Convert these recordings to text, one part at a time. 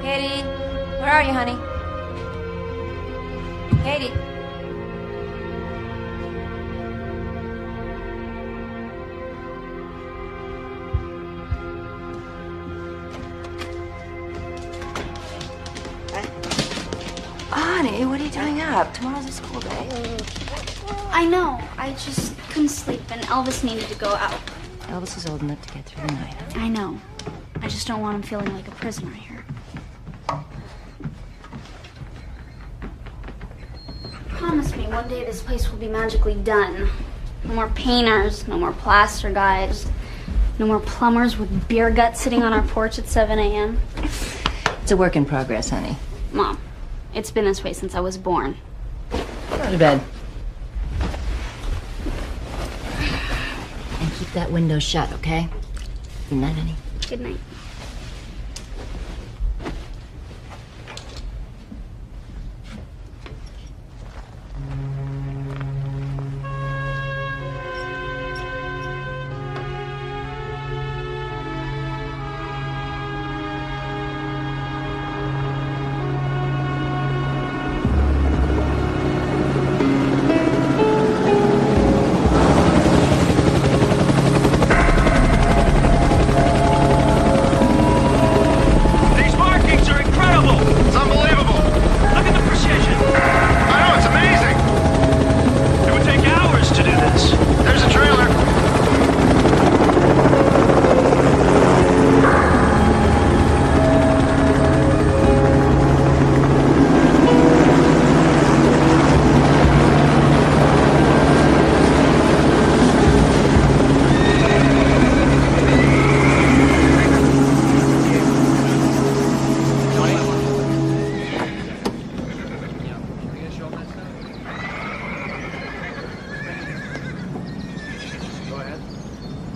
Katie, where are you, honey? Katie. Honey, what are you doing up? Tomorrow's a school day. I know. I just couldn't sleep, and Elvis needed to go out. Elvis is old enough to get through the night. I know. I just don't want him feeling like a prisoner here. Promise me one day this place will be magically done. No more painters, no more plaster guys, no more plumbers with beer guts sitting on our porch at 7 a.m. It's a work in progress, honey. Mom, it's been this way since I was born. Go to bed. And keep that window shut, okay? Good night, honey. Good night.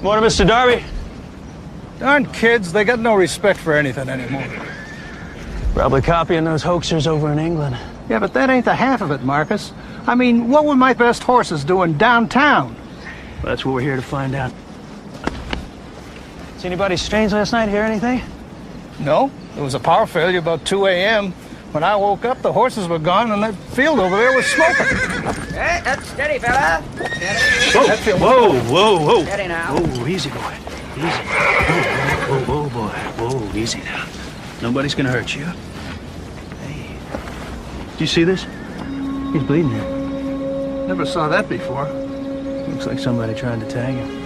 Morning, Mr. Darby. Darn kids, they got no respect for anything anymore. Probably copying those hoaxers over in England. Yeah, but that ain't the half of it, Marcus. I mean, what were my best horses doing downtown? Well, that's what we're here to find out. See anybody strange last night? Hear anything? No, there was a power failure about 2 a.m. When I woke up, the horses were gone and that field over there was smoking. Hey, that's steady, fella. Steady. Whoa. Steady now. Whoa, easy, boy. Easy. Whoa, boy. Whoa, easy now. Nobody's gonna hurt you. Hey. Did you see this? He's bleeding here. Never saw that before. Looks like somebody tried to tag him.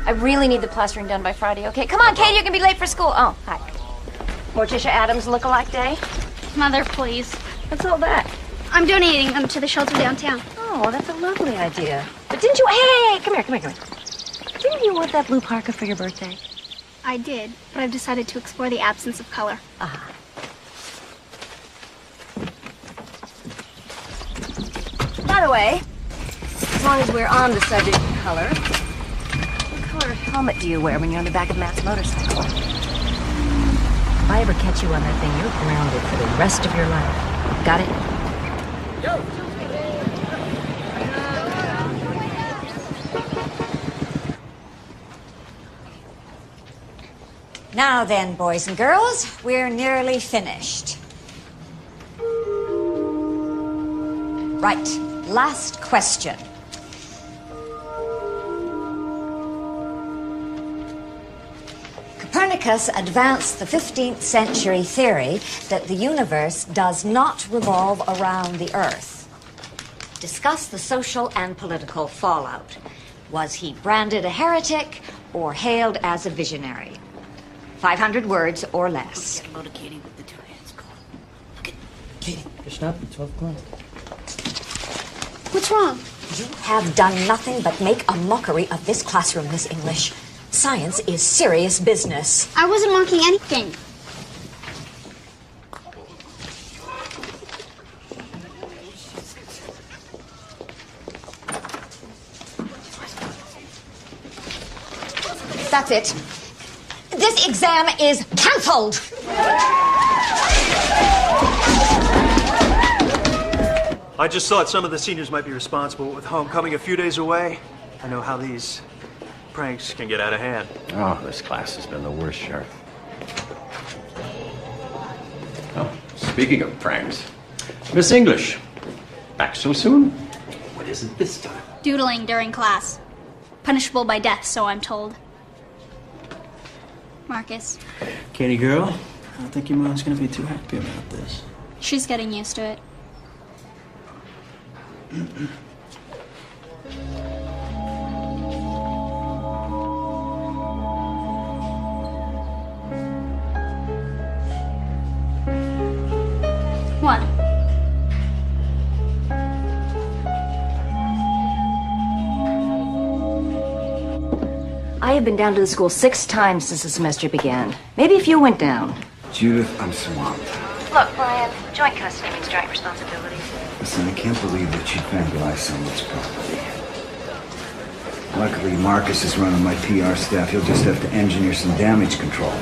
I really need the plastering done by Friday, okay? Come on, Katie, you're gonna be late for school. Oh, hi. Morticia Adams look-alike day? Mother, please. What's all that? I'm donating them to the shelter downtown. Oh, that's a lovely idea. But didn't you... Hey, come here. Didn't you want that blue parka for your birthday? I did, but I've decided to explore the absence of color. Ah. By the way, as long as we're on the subject of color, what color helmet do you wear when you're on the back of Matt's motorcycle? If I ever catch you on that thing, you're grounded for the rest of your life. Got it? Yo. Now then, boys and girls, we're nearly finished. Right, last question. Copernicus advanced the 15th century theory that the universe does not revolve around the Earth. Discuss the social and political fallout. Was he branded a heretic or hailed as a visionary? 500 words or less. Get a load of Katie with the two hands. Go on. Look at Katie. Just stop at 12 o'clock. What's wrong? You have done nothing but make a mockery of this classroom, Miss English. Science is serious business. I wasn't mocking anything. That's it. This exam is cancelled. I just thought some of the seniors might be responsible with homecoming a few days away. I know how these Pranks can get out of hand. Oh, this class has been the worst, Sheriff. Oh, speaking of pranks, Miss English, back so soon? What is it this time? Doodling during class. Punishable by death, so I'm told. Marcus. Katie girl, I don't think your mom's gonna be too happy about this. She's getting used to it. What? I have been down to the school 6 times since the semester began. Maybe if you went down. Judith, I'm swamped. Look, Brian, joint custody means joint responsibilities. Listen, I can't believe that you'd vandalize someone's property. Luckily, Marcus is running my PR staff. He'll just have to engineer some damage control.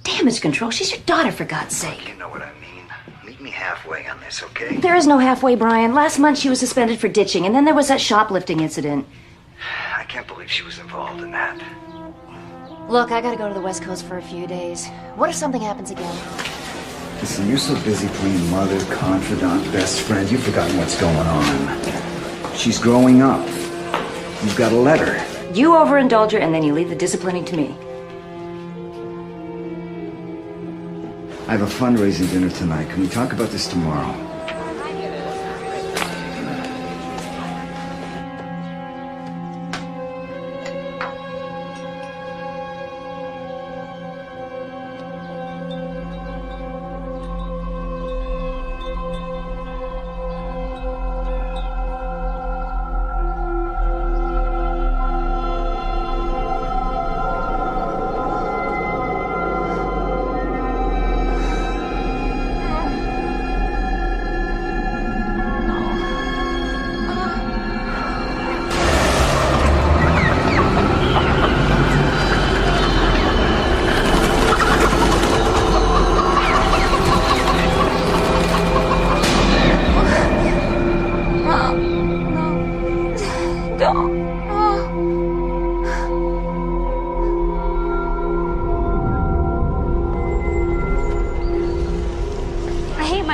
Damage control? She's your daughter, for God's sake. You know what I mean. Meet me halfway on this, okay? There is no halfway, Brian. Last month she was suspended for ditching, and then there was that shoplifting incident. I can't believe she was involved in that. Look, I gotta go to the West Coast for a few days. What if something happens again? Listen, you're so busy playing mother, confidant, best friend, you've forgotten what's going on. She's growing up. You've got a letter. You overindulge her, and then you leave the disciplining to me. I have a fundraising dinner tonight. Can we talk about this tomorrow?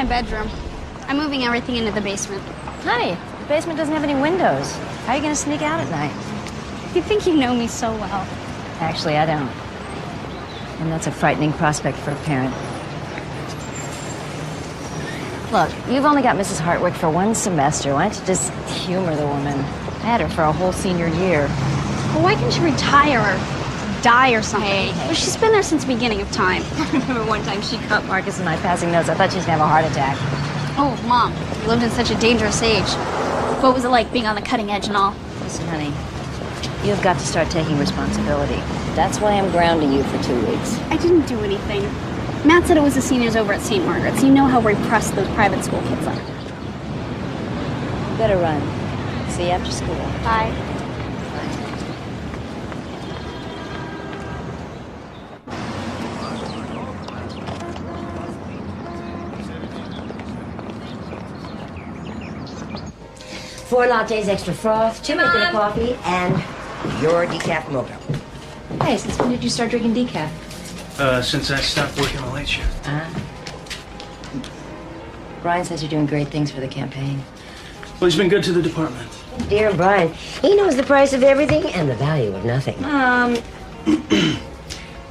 Bedroom. I'm moving everything into the basement. Honey, the basement doesn't have any windows. How are you gonna sneak out at night? You think you know me so well. Actually, I don't. And that's a frightening prospect for a parent. Look, you've only got Mrs. Hartwick for 1 semester. Why don't you just humor the woman? I had her for a whole senior year. Well, why can't she retire or die or something? Hey. Well, she's been there since the beginning of time. I remember one time she cut Marcus and my passing notes. I thought she was gonna have a heart attack. Oh, Mom, you lived in such a dangerous age. What was it like being on the cutting edge and all? Listen, honey, you've got to start taking responsibility. That's why I'm grounding you for 2 weeks. I didn't do anything. Matt said it was the seniors over at St. Margaret's. You know how repressed those private school kids are. You better run. See you after school. Bye. Four lattes, extra froth, 2 minutes of coffee, and your decaf mocha. Hey, since when did you start drinking decaf? Since I stopped working the late shift. Brian says you're doing great things for the campaign. Well, he's been good to the department. Dear Brian, he knows the price of everything and the value of nothing.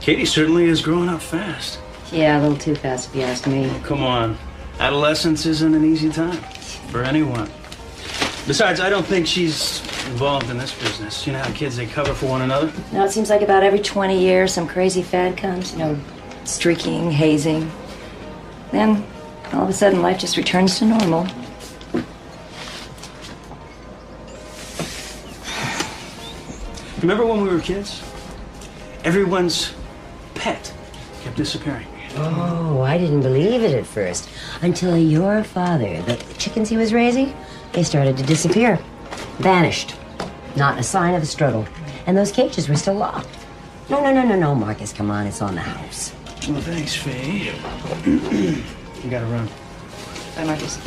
Katie certainly is growing up fast. Yeah, a little too fast if you ask me. Come on. Adolescence isn't an easy time for anyone. Besides, I don't think she's involved in this business. You know how kids, they cover for one another? No, it seems like about every 20 years some crazy fad comes, you know, streaking, hazing. Then, all of a sudden, life just returns to normal. Remember when we were kids? Everyone's pet kept disappearing. Oh, I didn't believe it at first. Until your father, the chickens he was raising, they started to disappear. Vanished. Not a sign of a struggle. And those cages were still locked. No, Marcus, come on, it's on the house. Well, thanks, Faye. You gotta run. Bye, Marcus.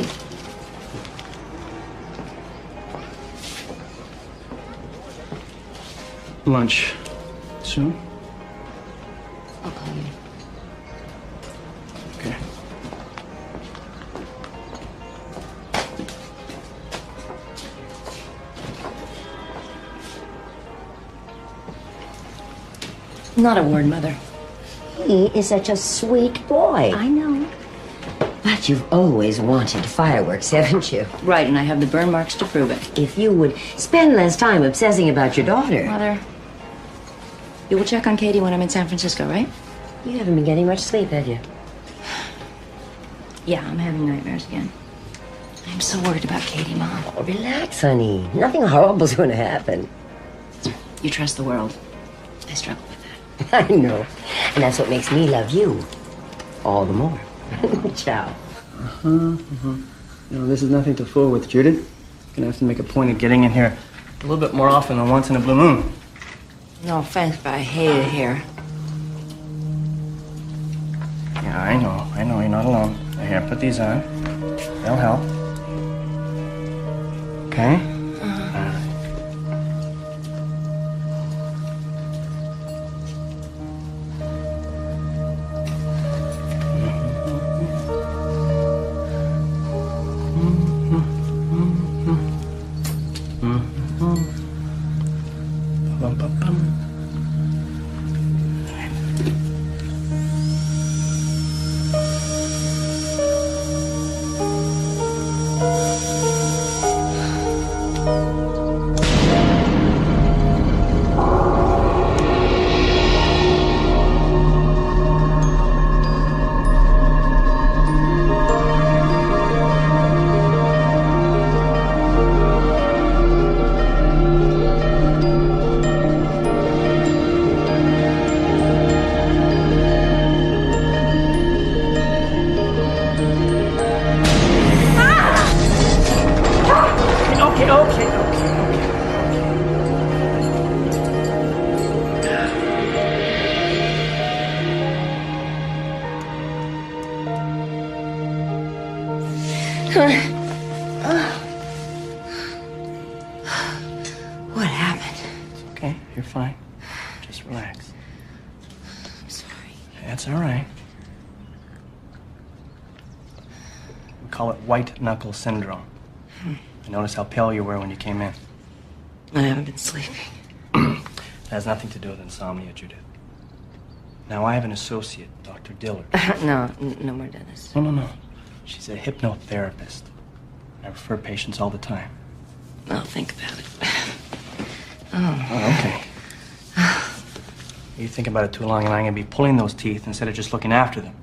lunch soon? I'll call you. Okay. Not a word, Mother. He is such a sweet boy. I know. But you've always wanted fireworks, haven't you? Right, and I have the burn marks to prove it. If you would spend less time obsessing about your daughter. Mother, you will check on Katie when I'm in San Francisco, right? You haven't been getting much sleep, have you? Yeah, I'm having nightmares again. I'm so worried about Katie, Mom. Oh, relax, honey. Nothing horrible's going to happen. You trust the world. I struggle with that. I know. And that's what makes me love you all the more. Ciao. You know, this is nothing to fool with, Judith. You're gonna have to make a point of getting in here a little bit more often than once in a blue moon. No offense, but I hate it here. Yeah, I know, you're not alone. Here, put these on. They'll help. Okay? What happened? Okay, you're fine. Just relax. I'm sorry. That's all right. We call it white knuckle syndrome. I noticed how pale you were when you came in. I haven't been sleeping. It has nothing to do with insomnia, Judith. Now, I have an associate, Dr. Dillard. No more Dennis. No. She's a hypnotherapist. I refer patients all the time. I'll think about it. Oh, okay. You think about it too long, and I'm going to be pulling those teeth instead of just looking after them.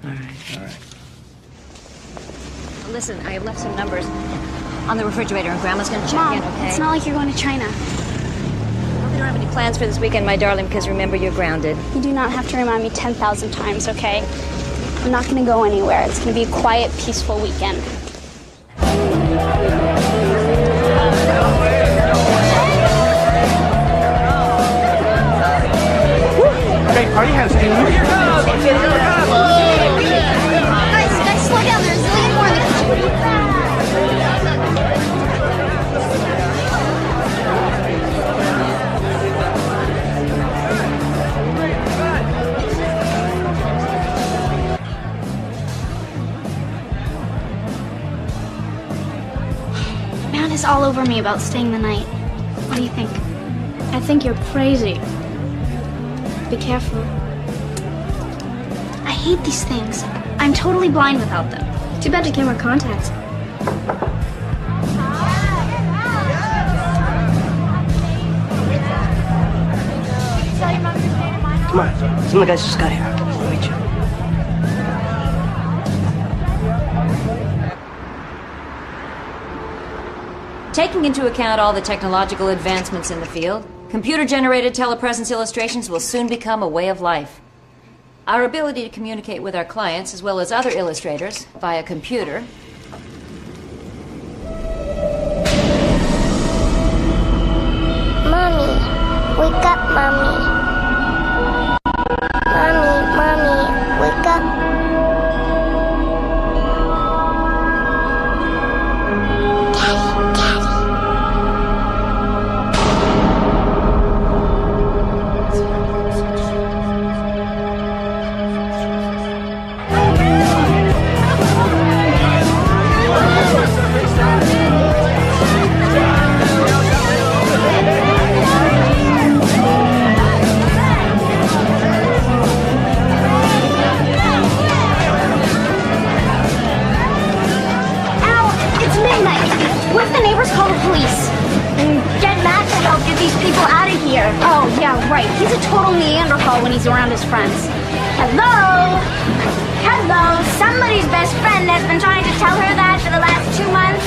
All right. All right. Listen, I left some numbers on the refrigerator, and Grandma's gonna check Mom, in, okay? it's not like you're going to China. Well, we don't have any plans for this weekend, my darling, because remember, you're grounded. You do not have to remind me 10,000 times, okay? I'm not going to go anywhere. It's going to be a quiet, peaceful weekend. Great party has Guys, slow down. There's a zillion more in the kitchen. Man is all over me about staying the night. What do you think? I think you're crazy. Be careful. I hate these things. I'm totally blind without them. Too bad you can't wear contacts. Come on. Some of the guys just got here. I'll meet you. Taking into account all the technological advancements in the field, computer-generated telepresence illustrations will soon become a way of life. Our ability to communicate with our clients, as well as other illustrators, via computer, Mommy, wake up, Mommy. Mommy, wake up. Daddy. right. He's a total Neanderthal when he's around his friends. Hello? Hello? Somebody's best friend has been trying to tell her that for the last 2 months.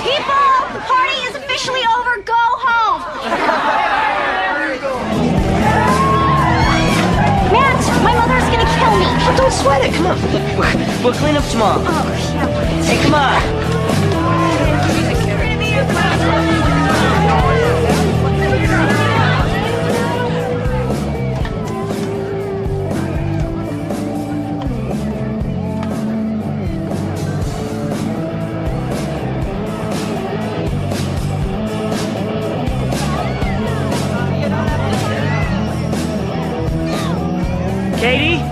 People, the party is officially over. Go home. Matt, my mother's gonna kill me. Oh, don't sweat it. Come on. We'll clean up tomorrow. Oh, yeah. Hey, come on. Katie?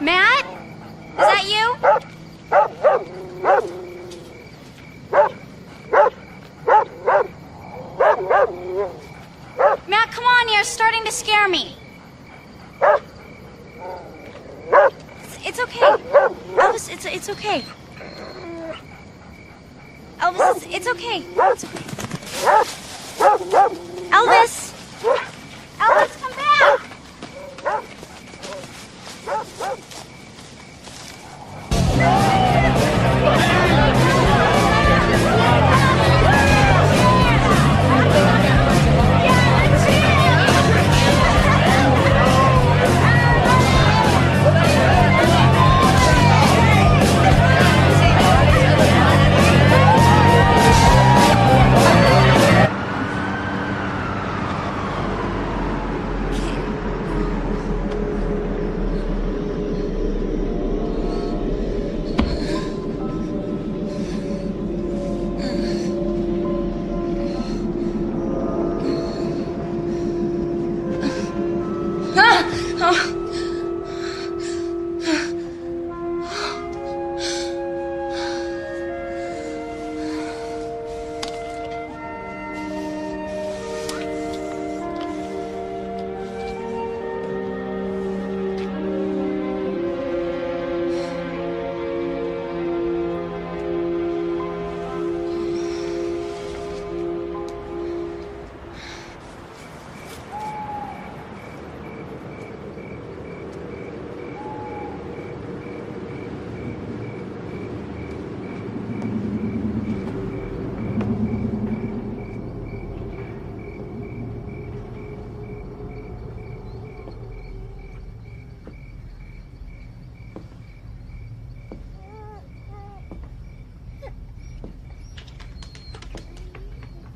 Matt? Is that you? Matt, come on, you're starting to scare me. It's okay. Elvis, it's okay. Elvis, it's okay. It's okay. Elvis! Elvis, come back!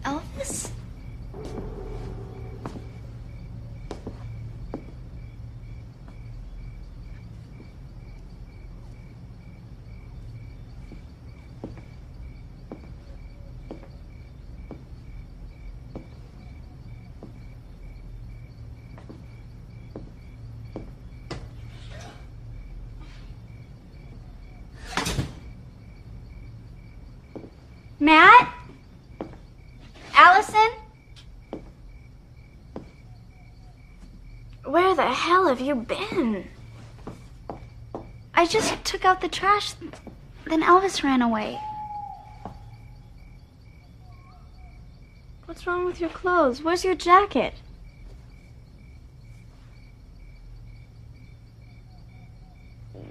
Elvis? Matt? Allison? Where the hell have you been? I just took out the trash, then Elvis ran away. What's wrong with your clothes? Where's your jacket?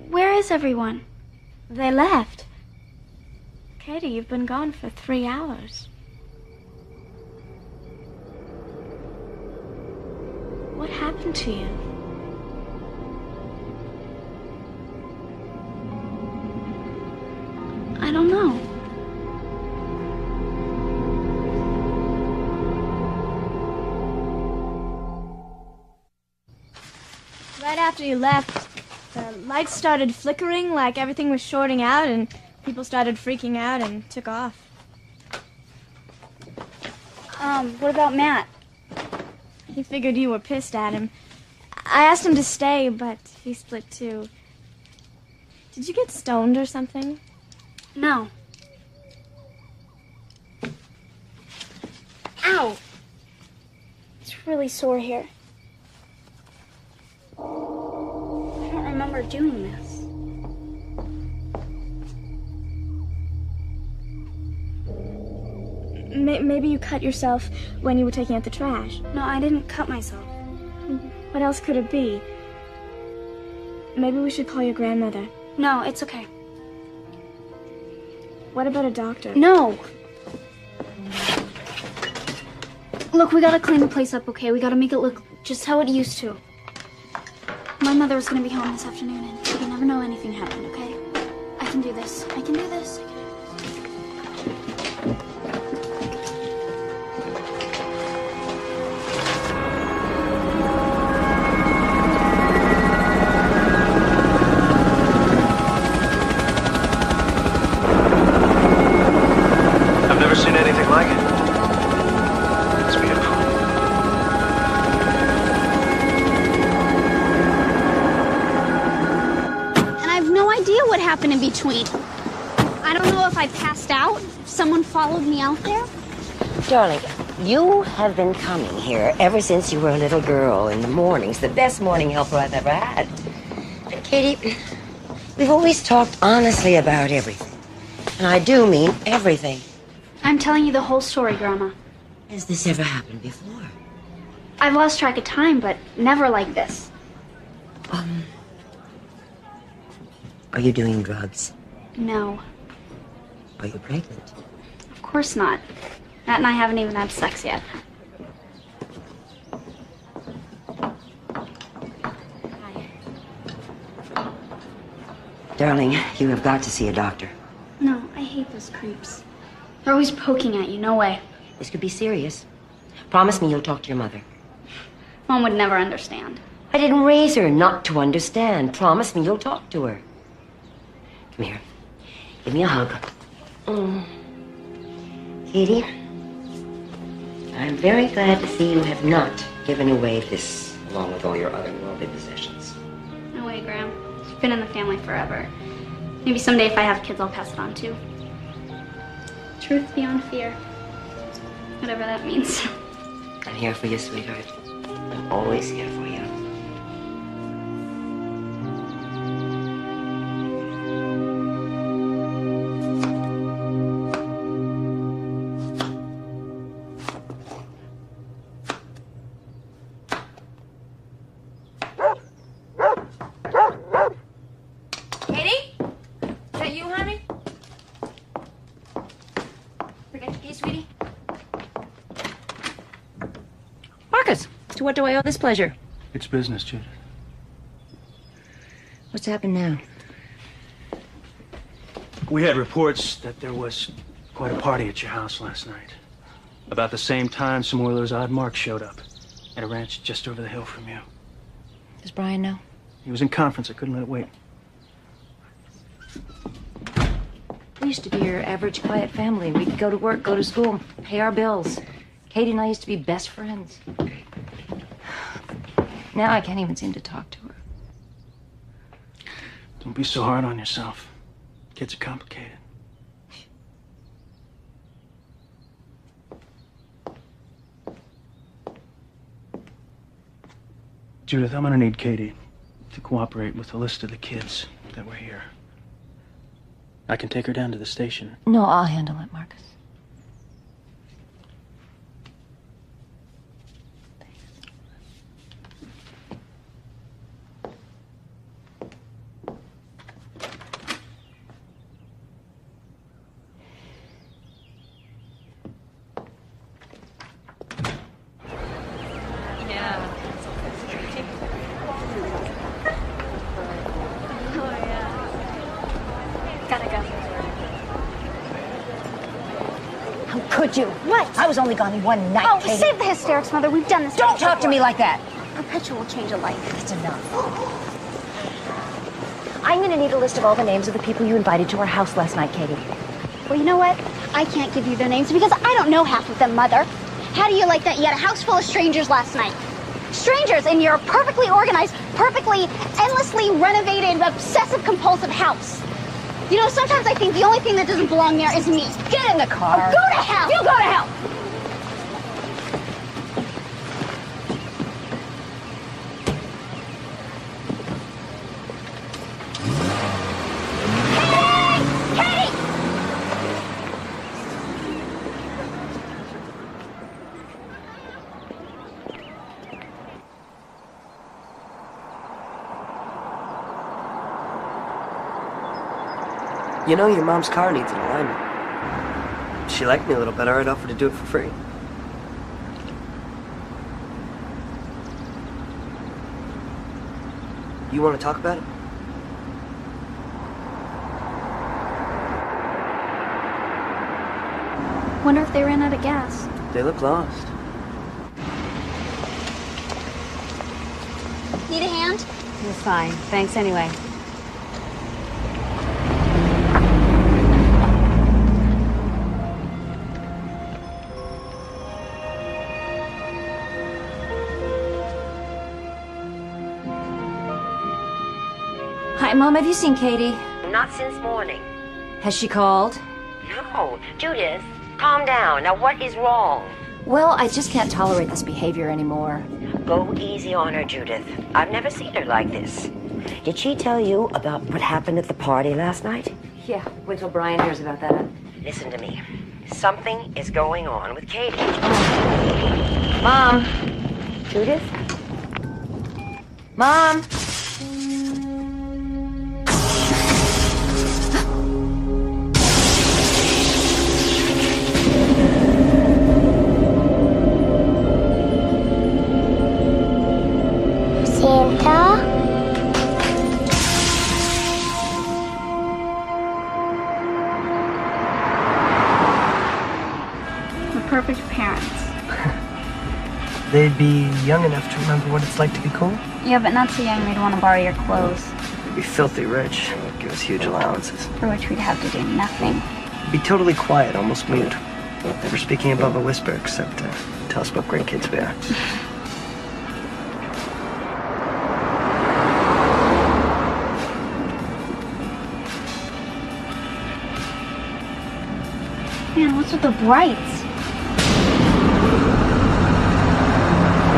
Where is everyone? They left. Katie, you've been gone for 3 hours. What happened to you? I don't know. Right after you left, the lights started flickering like everything was shorting out, and people started freaking out and took off. What about Matt? He figured you were pissed at him. I asked him to stay, but he split too. Did you get stoned or something? No. Ow! It's really sore here. I don't remember doing this. Maybe you cut yourself when you were taking out the trash. No, I didn't cut myself. What else could it be? Maybe we should call your grandmother. No, it's okay. What about a doctor? No! Look, we gotta clean the place up, okay? We gotta make it look just how it used to. My mother was gonna be home this afternoon, and you never know anything happened, okay? I can do this. I can do this. I've never seen anything like it. It's beautiful. And I have no idea what happened in between. I don't know if I passed out, if someone followed me out there. Darling, you have been coming here ever since you were a little girl in the mornings. The best morning helper I've ever had. And Katie, we've always talked honestly about everything. And I do mean everything. I'm telling you the whole story, Grandma. Has this ever happened before? I've lost track of time, but never like this. Are you doing drugs? No, Are you pregnant? of course not. Matt and I haven't even had sex yet. Darling, you have got to see a doctor. No, I hate those creeps. They're always poking at you, no way. This could be serious. Promise me you'll talk to your mother. Mom would never understand. I didn't raise her not to understand. Promise me you'll talk to her. Come here. Give me a hug. Katie, I'm very glad to see you have not given away this, along with all your other worldly possessions. No way, Graham. It's been in the family forever. Maybe someday if I have kids, I'll pass it on too. Truth beyond fear. Whatever that means. I'm here for you, sweetheart. I'm always here for you. Katie? Is that you, honey? Forget your key, sweetie? Marcus, to what do I owe this pleasure? It's business, Judith. What's happened now? We had reports that there was quite a party at your house last night. About the same time, some more of those odd marks showed up at a ranch just over the hill from you. Does Brian know? He was in conference. I couldn't let it wait. We used to be your average quiet family. We'd go to work, go to school, pay our bills. Katie and I used to be best friends. Now I can't even seem to talk to her. Don't be so hard on yourself. Kids are complicated. Judith, I'm gonna need Katie to cooperate with the list of the kids that were here. I can take her down to the station. No, I'll handle it, Marcus. Could you? What? I was only gone one night, Oh, Katie. save the hysterics, Mother. We've done this. Don't talk to me like that. Perpetual change of life. That's enough. I'm going to need a list of all the names of the people you invited to our house last night, Katie. Well, you know what? I can't give you their names because I don't know half of them, Mother. How do you like that? You had a house full of strangers last night. Strangers in your perfectly organized, perfectly, endlessly renovated, obsessive-compulsive house. You know, sometimes I think the only thing that doesn't belong there is me. Get in the car. Oh, go to hell! You go to hell! You know, your mom's car needs an alignment. If she liked me a little better, I'd offer to do it for free. You want to talk about it? Wonder if they ran out of gas. They look lost. Need a hand? You're fine. Thanks anyway. Hi, Mom. Have you seen Katie? Not since morning. Has she called? No. Judith, calm down. Now, what is wrong? Well, I just can't tolerate this behavior anymore. Go easy on her, Judith. I've never seen her like this. Did she tell you about what happened at the party last night? Yeah, wait till Brian hears about that. Listen to me. Something is going on with Katie. Mom! Judith? Mom! Santa? We're perfect parents. They'd be young enough to remember what it's like to be cool. Yeah, but not so young they'd want to borrow your clothes. They'd be filthy rich. Give us huge allowances. For which we'd have to do nothing. Be totally quiet, almost mute. Never speaking above a whisper, except tell us what great kids we are. Man, what's with the brights?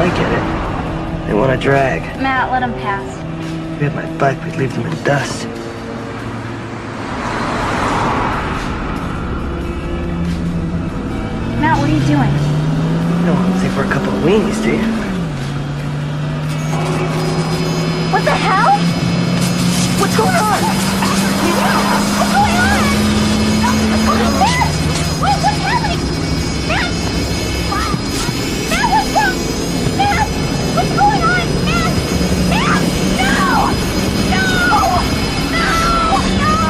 I get it. They want to drag. Matt, let him pass. If we had my bike, we'd leave them in dust. Matt, what are you doing? You don't think we're a couple of weenies, do you? What the hell? What's going on? What's going on? Matt! What's happening? Matt! Matt, what's wrong? Matt! What's going on? Matt! Matt! No! No! No! No!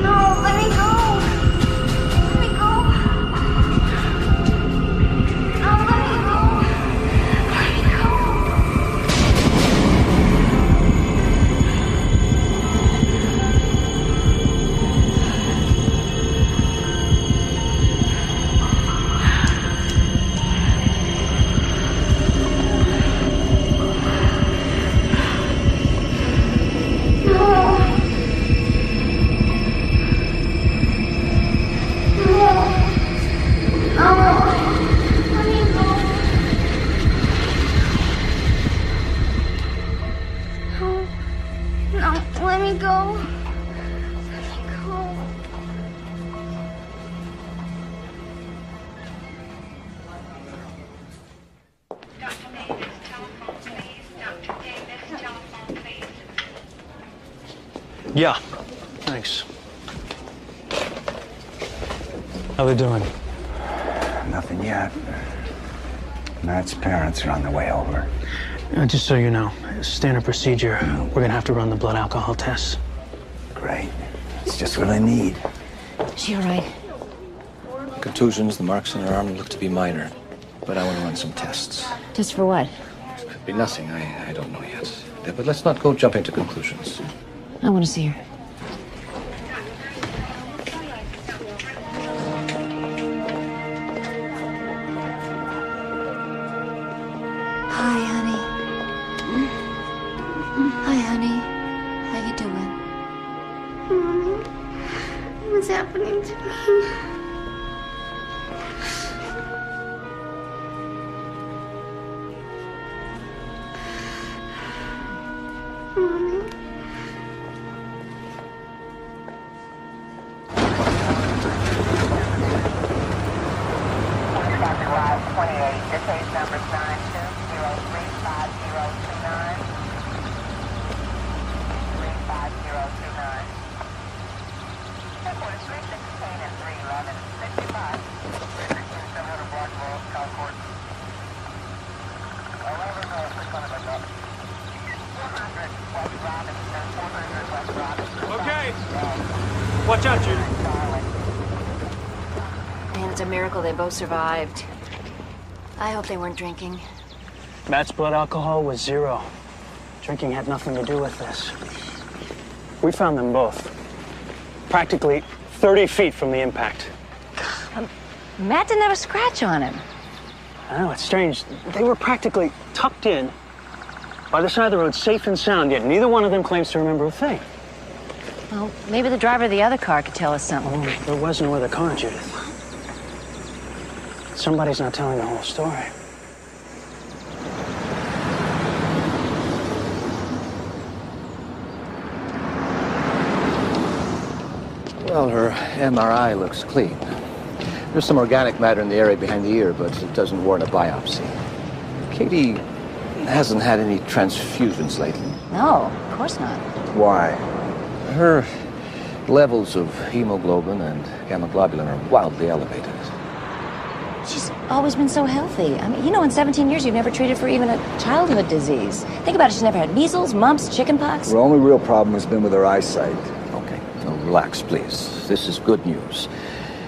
No, let me go. Let me go. No, let me go. Let me go. Let me go. Yeah, thanks. How they doing? Nothing yet. Matt's parents are on their way over. Just so you know, standard procedure, we're gonna have to run the blood alcohol tests. Great. It's just what I need. Is she all right? Contusions, the marks on her arm look to be minor, but I want to run some tests. Just for what? Could be nothing, I don't know yet. But let's not go jumping to conclusions. I want to see her. It's a miracle they both survived. I hope they weren't drinking. Matt's blood alcohol was 0. Drinking had nothing to do with this. We found them both. Practically 30 feet from the impact. Matt didn't have a scratch on him. I know, it's strange. They were practically tucked in by the side of the road, safe and sound, yet neither one of them claims to remember a thing. Well, maybe the driver of the other car could tell us something. Oh, there was no other car, Judith. Somebody's not telling the whole story. Well, her MRI looks clean. There's some organic matter in the area behind the ear, but it doesn't warrant a biopsy. Katie hasn't had any transfusions lately. No, of course not. Why? Her levels of hemoglobin and gamma globulin are wildly elevated. She's always been so healthy. I mean, you know, in 17 years, you've never treated for even a childhood disease. Think about it. She's never had measles, mumps, chickenpox. Her only real problem has been with her eyesight. Okay, so relax, please. This is good news.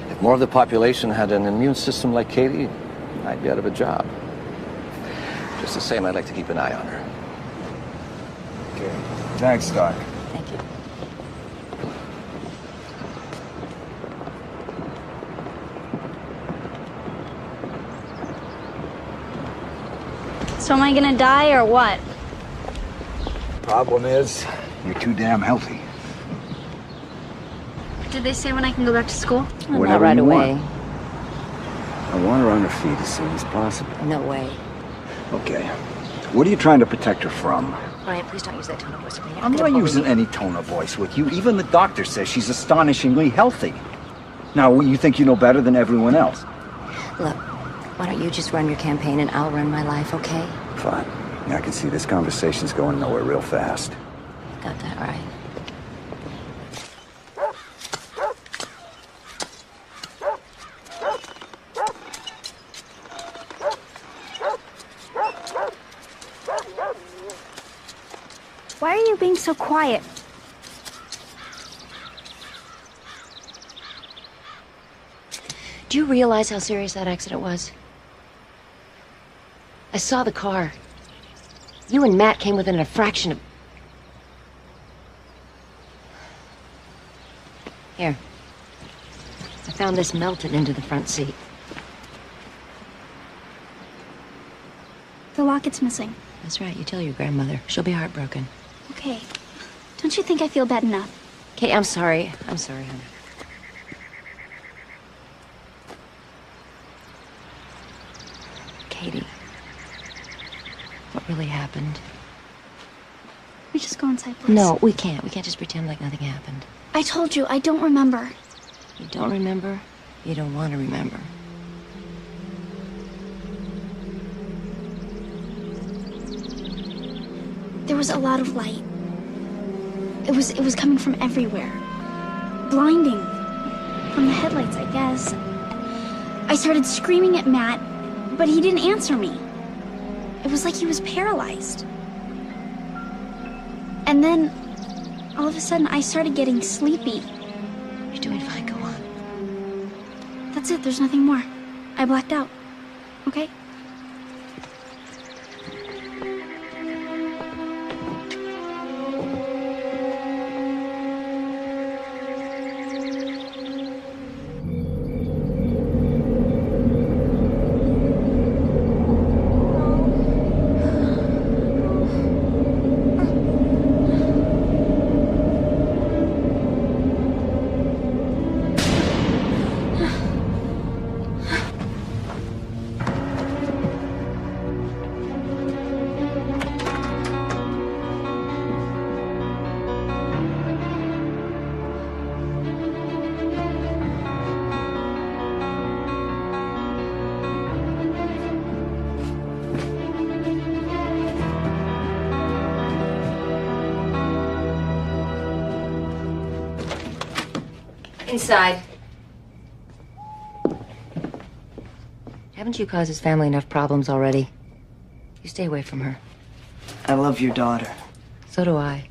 If more of the population had an immune system like Katie, I'd be out of a job. Just the same, I'd like to keep an eye on her. Okay. Thanks, Doc. Thank you. So am I gonna die or what? Problem is, you're too damn healthy. Did they say when I can go back to school? Well, Whenever not right you away. want. I want her on her feet as soon as possible. No way. Okay. What are you trying to protect her from? Ryan, please don't use that tone of voice with me. I'm not using any tone of voice with you. Even the doctor says she's astonishingly healthy. Now, you think you know better than everyone else? Look, why don't you just run your campaign and I'll run my life, okay? Fine. Yeah, I can see this conversation's going nowhere real fast. Got that right. Why are you being so quiet? Do you realize how serious that accident was? I saw the car. You and Matt came within a fraction of... Here. I found this melted into the front seat. The locket's missing. That's right, you tell your grandmother. She'll be heartbroken. Okay. Don't you think I feel bad enough? Kate, I'm sorry. I'm sorry, honey. Katie. What really happened? We just go inside, please. No, we can't. We can't just pretend like nothing happened. I told you, I don't remember. You don't remember? You don't want to remember. There was a lot of light. It was coming from everywhere. Blinding. From the headlights, I guess. I started screaming at Matt, but he didn't answer me. It was like he was paralyzed. And then, all of a sudden, I started getting sleepy. You're doing fine, go on. That's it, there's nothing more. I blacked out. Okay? Inside. Haven't you caused his family enough problems already? You stay away from her. I love your daughter. So do I.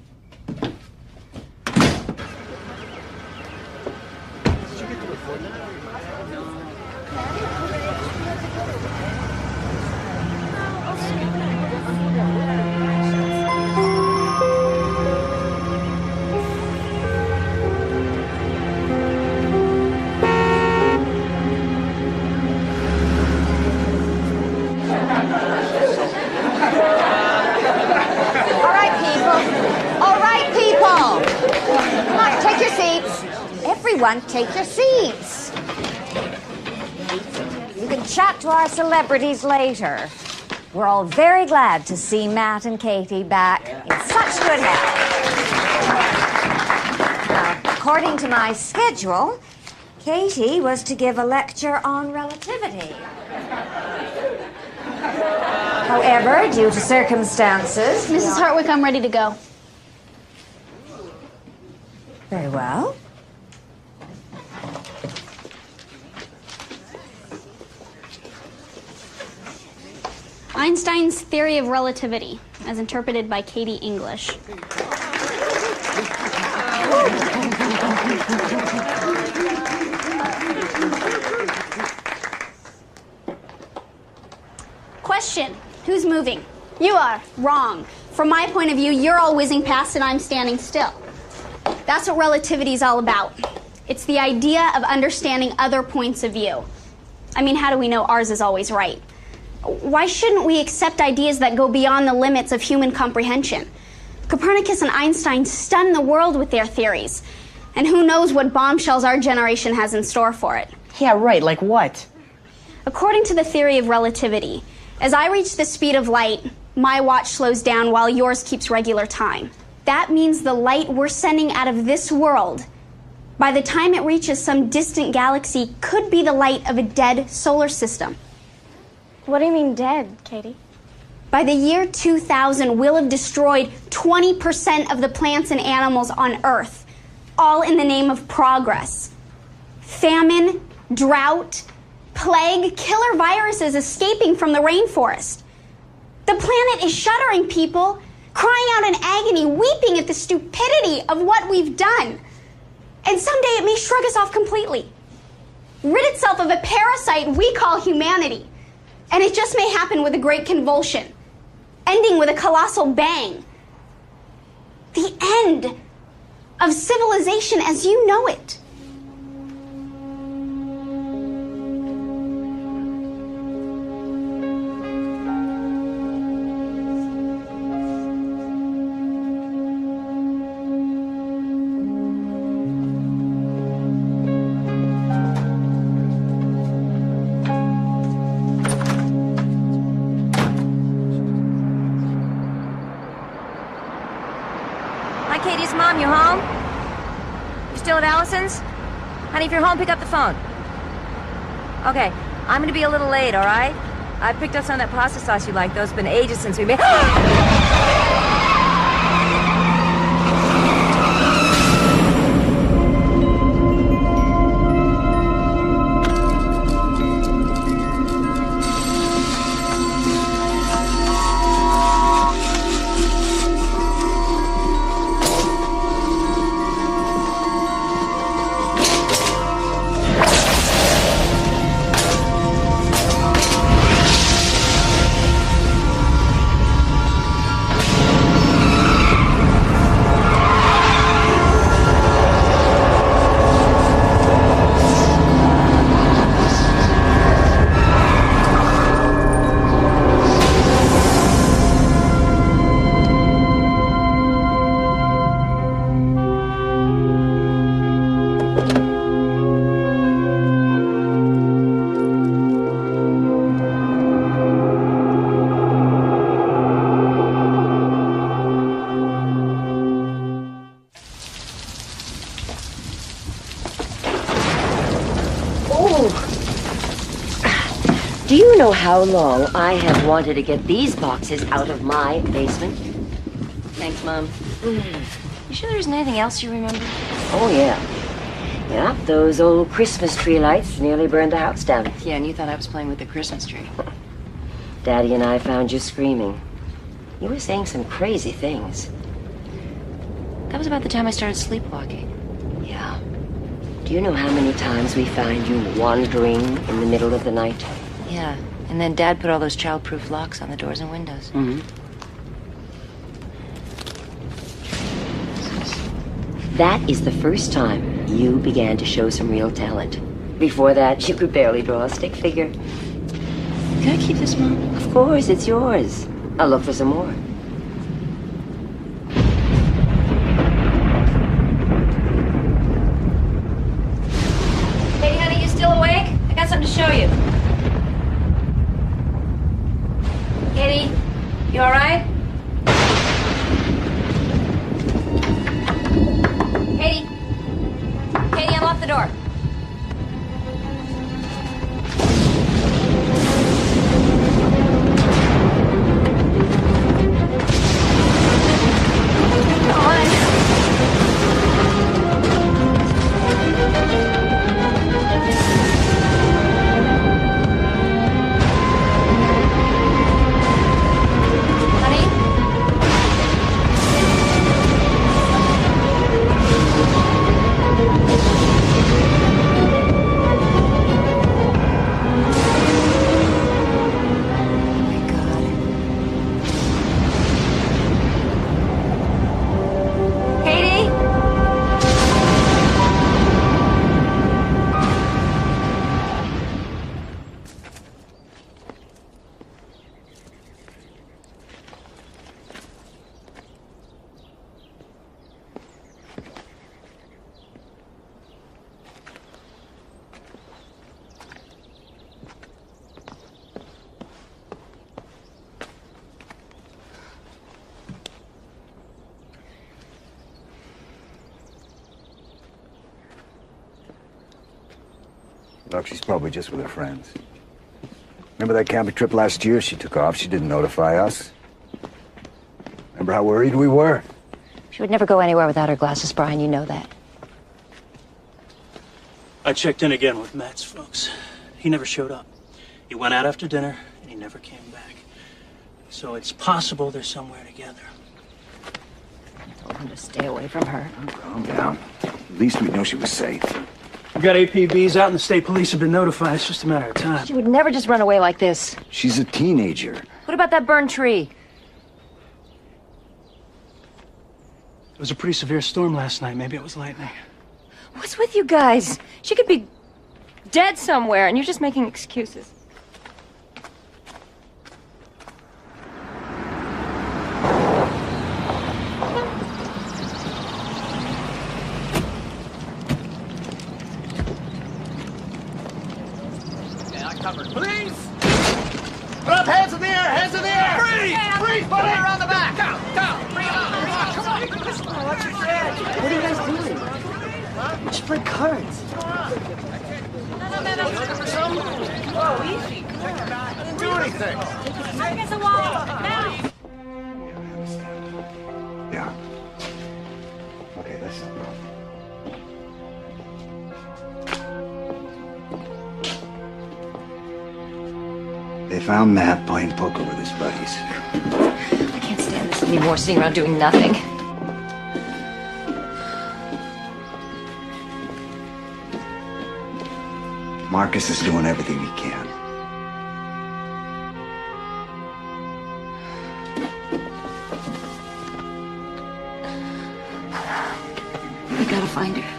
Everyone, take your seats. You can chat to our celebrities later. We're all very glad to see Matt and Katie back in such good health. Now, according to my schedule, Katie was to give a lecture on relativity. However, due to circumstances... Mrs. Hartwick, I'm ready to go. Very well. Einstein's theory of relativity, as interpreted by Katie English. Question, who's moving? You are. Wrong. From my point of view, you're all whizzing past and I'm standing still. That's what relativity is all about. It's the idea of understanding other points of view. I mean, how do we know ours is always right? Why shouldn't we accept ideas that go beyond the limits of human comprehension? Copernicus and Einstein stunned the world with their theories. And who knows what bombshells our generation has in store for it. Yeah, right, like what? According to the theory of relativity, as I reach the speed of light, my watch slows down while yours keeps regular time. That means the light we're sending out of this world, by the time it reaches some distant galaxy, could be the light of a dead solar system. What do you mean dead, Katie? By the year 2000, we'll have destroyed 20% of the plants and animals on Earth, all in the name of progress. Famine, drought, plague, killer viruses escaping from the rainforest. The planet is shuddering, people, crying out in agony, weeping at the stupidity of what we've done. And someday it may shrug us off completely, rid itself of a parasite we call humanity. And it just may happen with a great convulsion, ending with a colossal bang. The end of civilization as you know it. Katie's mom, you home? You still at Allison's? Honey, if you're home, pick up the phone. Okay, I'm gonna be a little late, all right? I picked up some of that pasta sauce you like. Those have been ages since we made... Do you know how long I have wanted to get these boxes out of my basement? Thanks, Mom. You sure there isn't anything else you remember? Oh, yeah. Yeah, those old Christmas tree lights nearly burned the house down. Yeah, and you thought I was playing with the Christmas tree. Daddy and I found you screaming. You were saying some crazy things. That was about the time I started sleepwalking. Yeah. Do you know how many times we find you wandering in the middle of the night? Yeah, and then Dad put all those child-proof locks on the doors and windows. Mm-hmm. That is the first time you began to show some real talent. Before that, you could barely draw a stick figure. Can I keep this, Mom? Of course, it's yours. I'll look for some more. Hey, honey, you still awake? I got something to show you. Katie, you all right? Katie? Katie, unlock the door. Look, she's probably just with her friends. Remember that camping trip last year? She took off. She didn't notify us. Remember how worried we were? She would never go anywhere without her glasses, Brian. You know that. I checked in again with Matt's folks. He never showed up. He went out after dinner, and he never came back. So it's possible they're somewhere together. I told him to stay away from her. Calm down. At least we know she was safe. We got APBs out, and the state police have been notified. It's just a matter of time. She would never just run away like this. She's a teenager. What about that burned tree? It was a pretty severe storm last night. Maybe it was lightning. What's with you guys? She could be dead somewhere, and you're just making excuses. Covered. Please! Put up, hands in the air! Hands in the air! Freeze! Freeze, buddy! Around the back! Down! Down! Bring it on! Bring it on! Come on! What's your friend? What are you guys doing? We should play cards. Oh, easy. I didn't do anything. Against the wall! Now! Yeah. Okay, listen. They found Matt playing poker with his buddies. I can't stand this anymore, sitting around doing nothing. Marcus is doing everything he can. We gotta find her.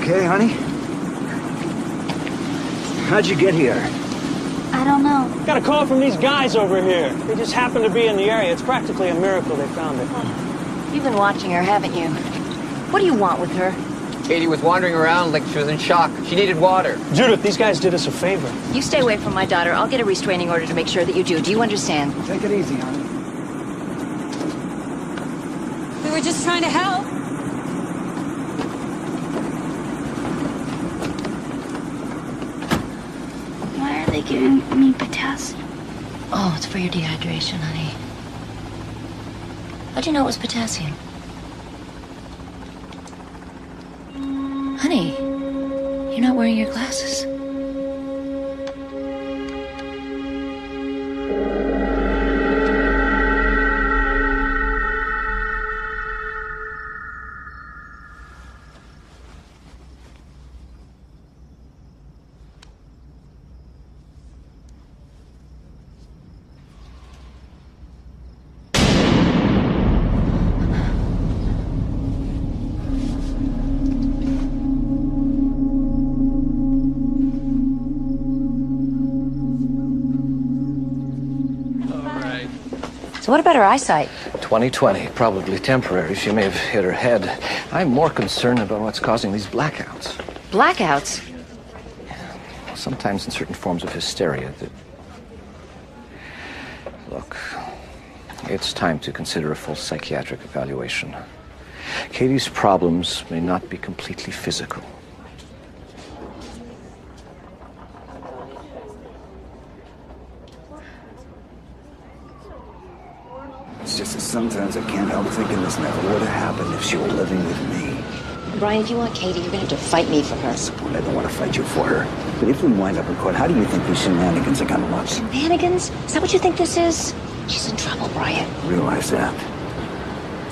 okay, honey? How'd you get here? I don't know. Got a call from these guys over here. They just happened to be in the area. It's practically a miracle they found it. You've been watching her, haven't you? What do you want with her? Katie was wandering around like she was in shock. She needed water. Judith, these guys did us a favor. You stay away from my daughter. I'll get a restraining order to make sure that you do. Do you understand? Take it easy, honey. We were just trying to help. Why are they giving me potassium? Oh, it's for your dehydration, honey. How'd you know it was potassium? Honey, you're not wearing your glasses. So what about her eyesight? 20/20, probably temporary. She may have hit her head. I'm more concerned about what's causing these blackouts. Blackouts? Sometimes in certain forms of hysteria that... Look, it's time to consider a full psychiatric evaluation. Katie's problems may not be completely physical. It's just that sometimes I can't help thinking this never would have happened if she were living with me. Brian, if you want Katie, you're going to have to fight me for her. I don't want to fight you for her. But if we wind up in court, how do you think these shenanigans are going to look? Shenanigans? Is that what you think this is? She's in trouble, Brian. Realize that.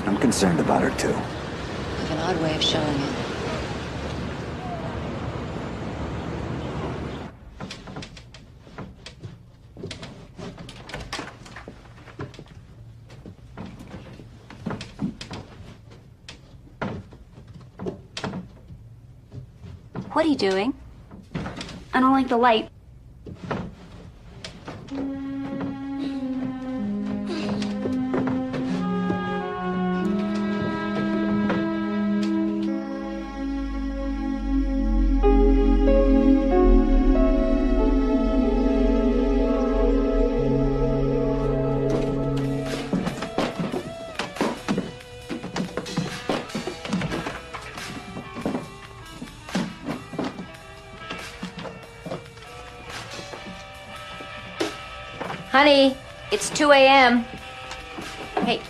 I'm concerned about her, too. I have an odd way of showing it. What are you doing? I don't like the light. Honey, it's 2 a.m. Hey.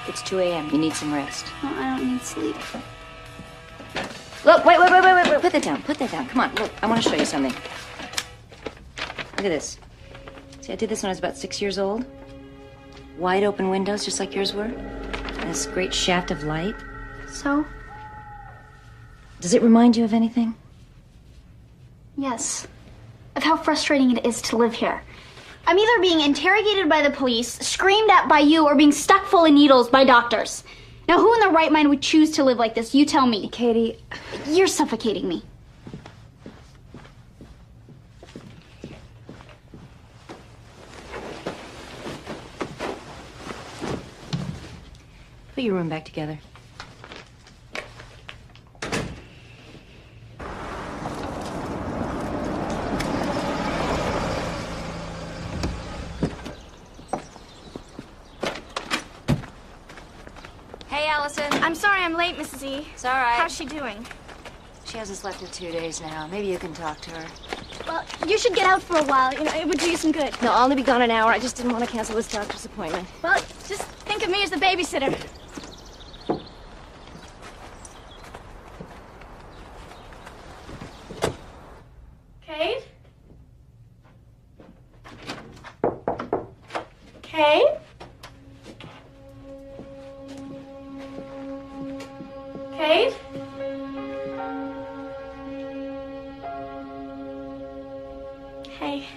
It's 2 a.m. You need some rest. No, I don't need sleep. Look, wait. Put that down. Put that down. Come on, look. I want to show you something. Look at this. See, I did this when I was about 6 years old. Wide open windows, just like yours were. And this great shaft of light. So? Does it remind you of anything? Yes. Of how frustrating it is to live here. I'm either being interrogated by the police, screamed at by you, or being stuck full of needles by doctors. Now, who in their right mind would choose to live like this? You tell me. Katie. You're suffocating me. Put your room back together. I'm sorry I'm late, Mrs. E. It's all right. How's she doing? She hasn't slept in 2 days now. Maybe you can talk to her. Well, you should get out for a while. You know, it would do you some good. No, I'll only be gone an hour. I just didn't want to cancel this doctor's appointment. Well, just think of me as the babysitter. Kate? Kate? Kate? Hey.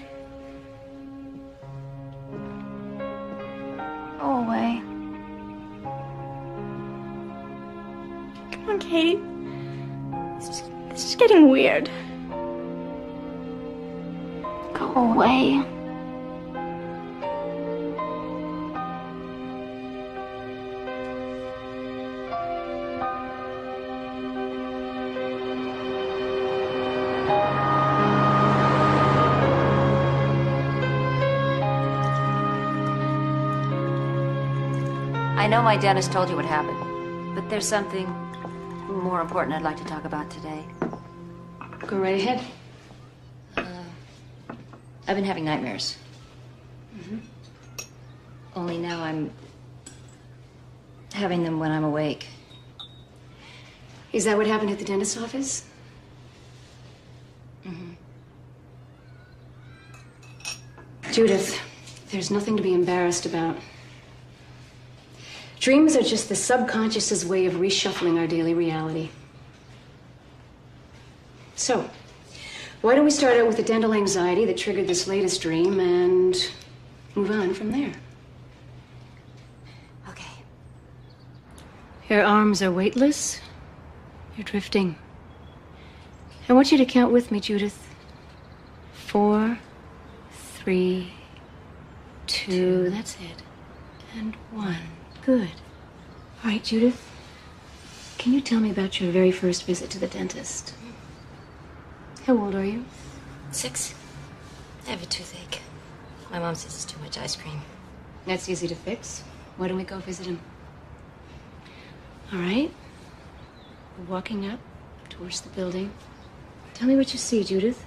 Go away. on, Katie. It's just getting weird. Go away. I know my dentist told you what happened, but there's something more important I'd like to talk about today. Go right ahead. I've been having nightmares. Only now I'm having them when I'm awake. Is that what happened at the dentist's office? Judith, there's nothing to be embarrassed about. Dreams are just the subconscious's way of reshuffling our daily reality. So, why don't we start out with the dental anxiety that triggered this latest dream and move on from there? Okay. Your arms are weightless. You're drifting. I want you to count with me, Judith. 4, 3, 2, that's it. And 1. Good. All right, Judith. Can you tell me about your very first visit to the dentist? How old are you? 6. I have a toothache. My mom says it's too much ice cream. That's easy to fix. Why don't we go visit him? All right. We're walking up towards the building. Tell me what you see, Judith.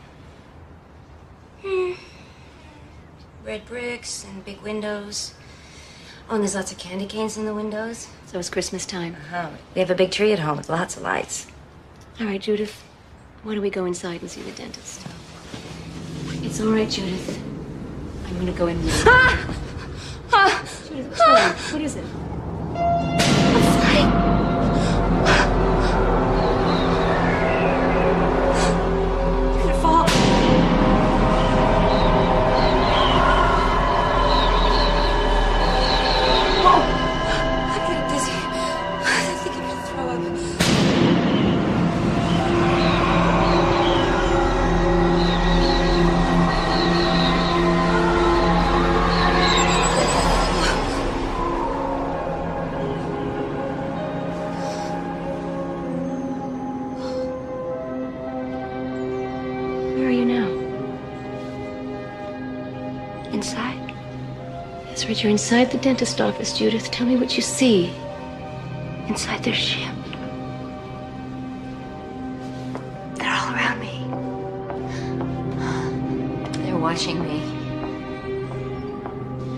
Red bricks and big windows. Oh, and there's lots of candy canes in the windows. So it's Christmas time. We have a big tree at home with lots of lights. All right, Judith. Why don't we go inside and see the dentist? It's all right, Judith. I'm gonna go in with you. Judith, what's wrong? What is it? I'm flying. You're gonna fall. I'm getting dizzy. I think I'm gonna throw up. Where are you now? Inside? That's right, you're inside the dentist office, Judith. Tell me what you see. Inside their ship. They're all around me. They're watching me.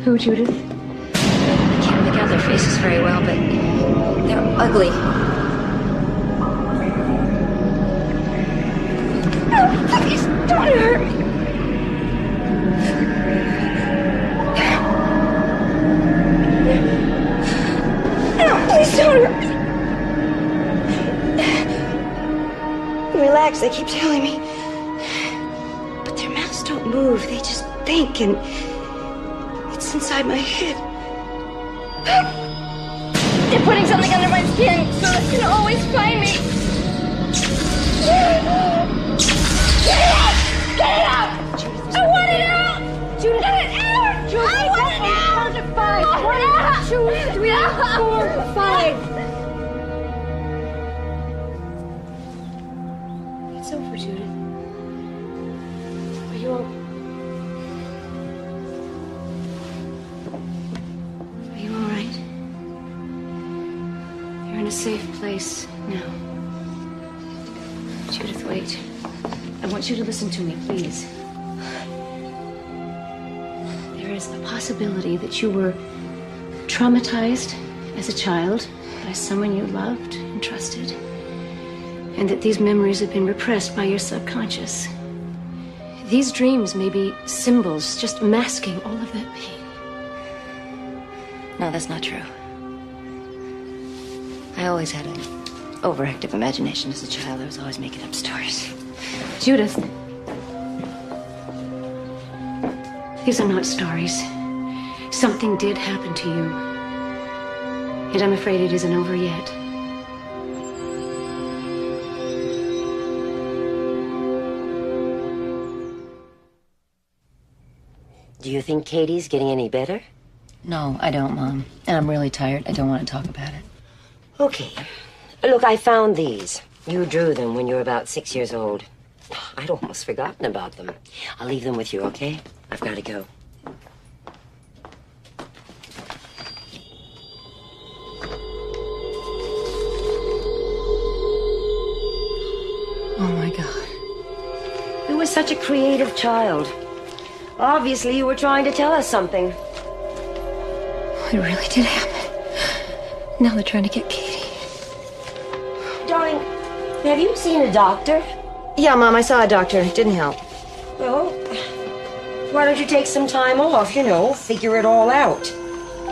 Who, Judith? I can't make out their faces very well, but they're ugly. No, please don't hurt me. No, please don't hurt me. Relax, they keep telling me. But their mouths don't move, they just think, and it's inside my head. They're putting something under my skin so they can always find me. Get it out! Get it out! Judith, I want it out! Judith, get it out! Judith, I want it out! Count to 5. 1, 2, 3, 4, 5. It's over, Judith. Are you all... Are you all right? You're in a safe place now. Judith, wait. I want you to listen to me, please. There is a possibility that you were traumatized as a child by someone you loved and trusted, and that these memories have been repressed by your subconscious. These dreams may be symbols just masking all of that pain. No, that's not true. I always had an overactive imagination as a child. I was always making up stories. Judith, these are not stories. Something did happen to you. And I'm afraid it isn't over yet. Do you think Katie's getting any better? No, I don't, Mom. And I'm really tired. I don't want to talk about it. Okay. Look, I found these. You drew them when you were about 6 years old. I'd almost forgotten about them. I'll leave them with you, okay? I've got to go. Oh, my God. You were such a creative child. Obviously, you were trying to tell us something. It really did happen. Now they're trying to get Katie. Darling, have you seen a doctor? Yeah, Mom, I saw a doctor. It didn't help. Well, why don't you take some time off, figure it all out.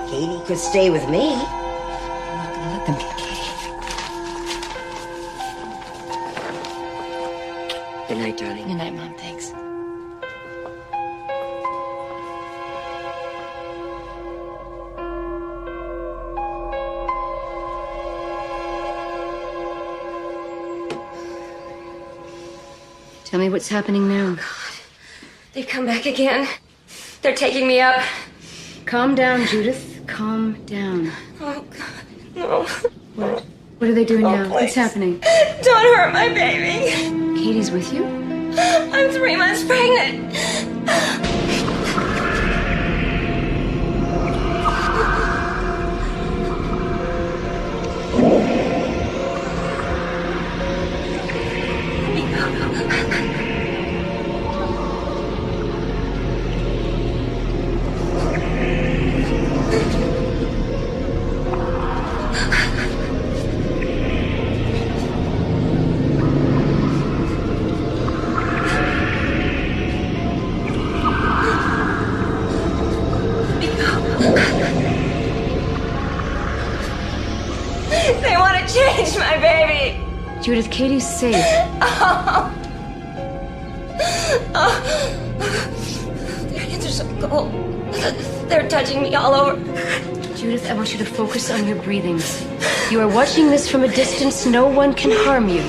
Katie could stay with me. I'm not gonna let them get Katie. Good night, darling. Good night, Mom. Thanks. Tell me what's happening now. They've come back again. They're taking me up. Calm down, Judith. Calm down. Oh, God, no. What? What are they doing now? Please. What's happening? Don't hurt my baby. Katie's with you? I'm 3 months pregnant. They want to change my baby. Judith, Katie's safe. Their hands are so cold. They're touching me all over. Judith, I want you to focus on your breathings. You are watching this from a distance. No one can harm you.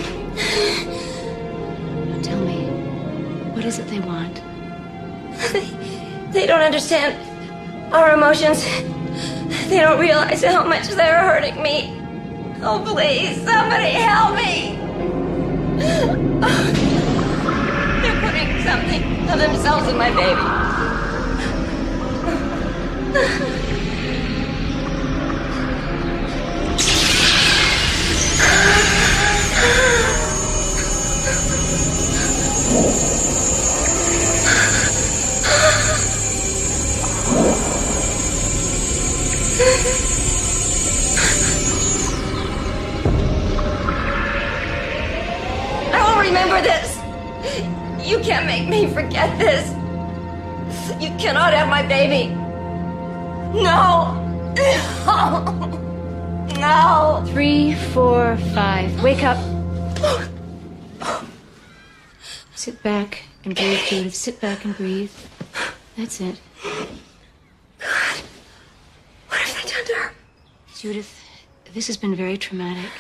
Tell me, what is it they want? They don't understand our emotions. They don't realize how much they're hurting me. Oh, please, somebody help me. They're putting something of themselves in my baby. I will remember this. You can't make me forget this. You cannot have my baby. No. No. 3, 4, 5. Wake up. Sit back and breathe, Judith. Sit back and breathe. That's it. God. What have they done to her? Judith, this has been very traumatic.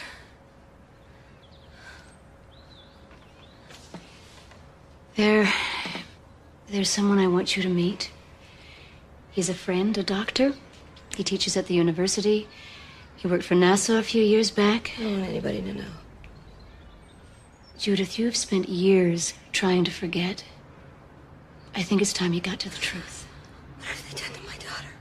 There's someone I want you to meet. He's a friend, a doctor. He teaches at the university. He worked for NASA a few years back. I don't want anybody to know. Judith, you have spent years trying to forget. I think it's time you got to the truth. What have they done to my daughter?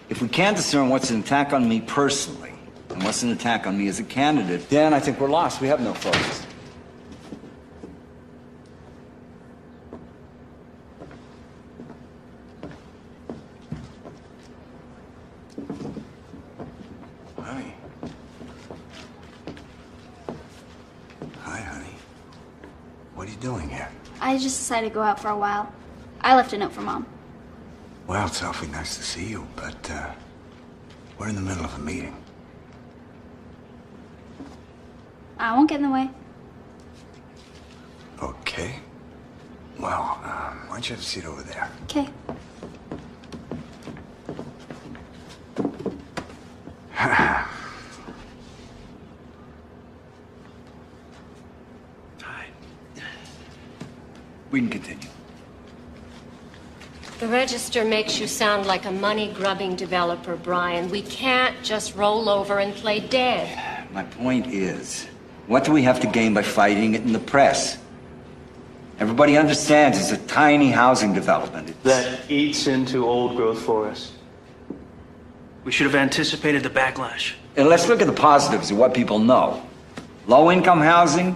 If we can't discern what's an attack on me personally and what's an attack on me as a candidate, then I think we're lost. We have no focus. Honey. Hi, honey. What are you doing here? I just decided to go out for a while. I left a note for Mom. Well, it's awfully nice to see you, but we're in the middle of a meeting. I won't get in the way. Okay. Why don't you have a seat over there? Okay. We can continue. The register makes you sound like a money-grubbing developer, Brian. We can't just roll over and play dead. My point is, what do we have to gain by fighting it in the press? Everybody understands it's a tiny housing development. That eats into old-growth forests. We should have anticipated the backlash. And let's look at the positives of what people know. Low-income housing,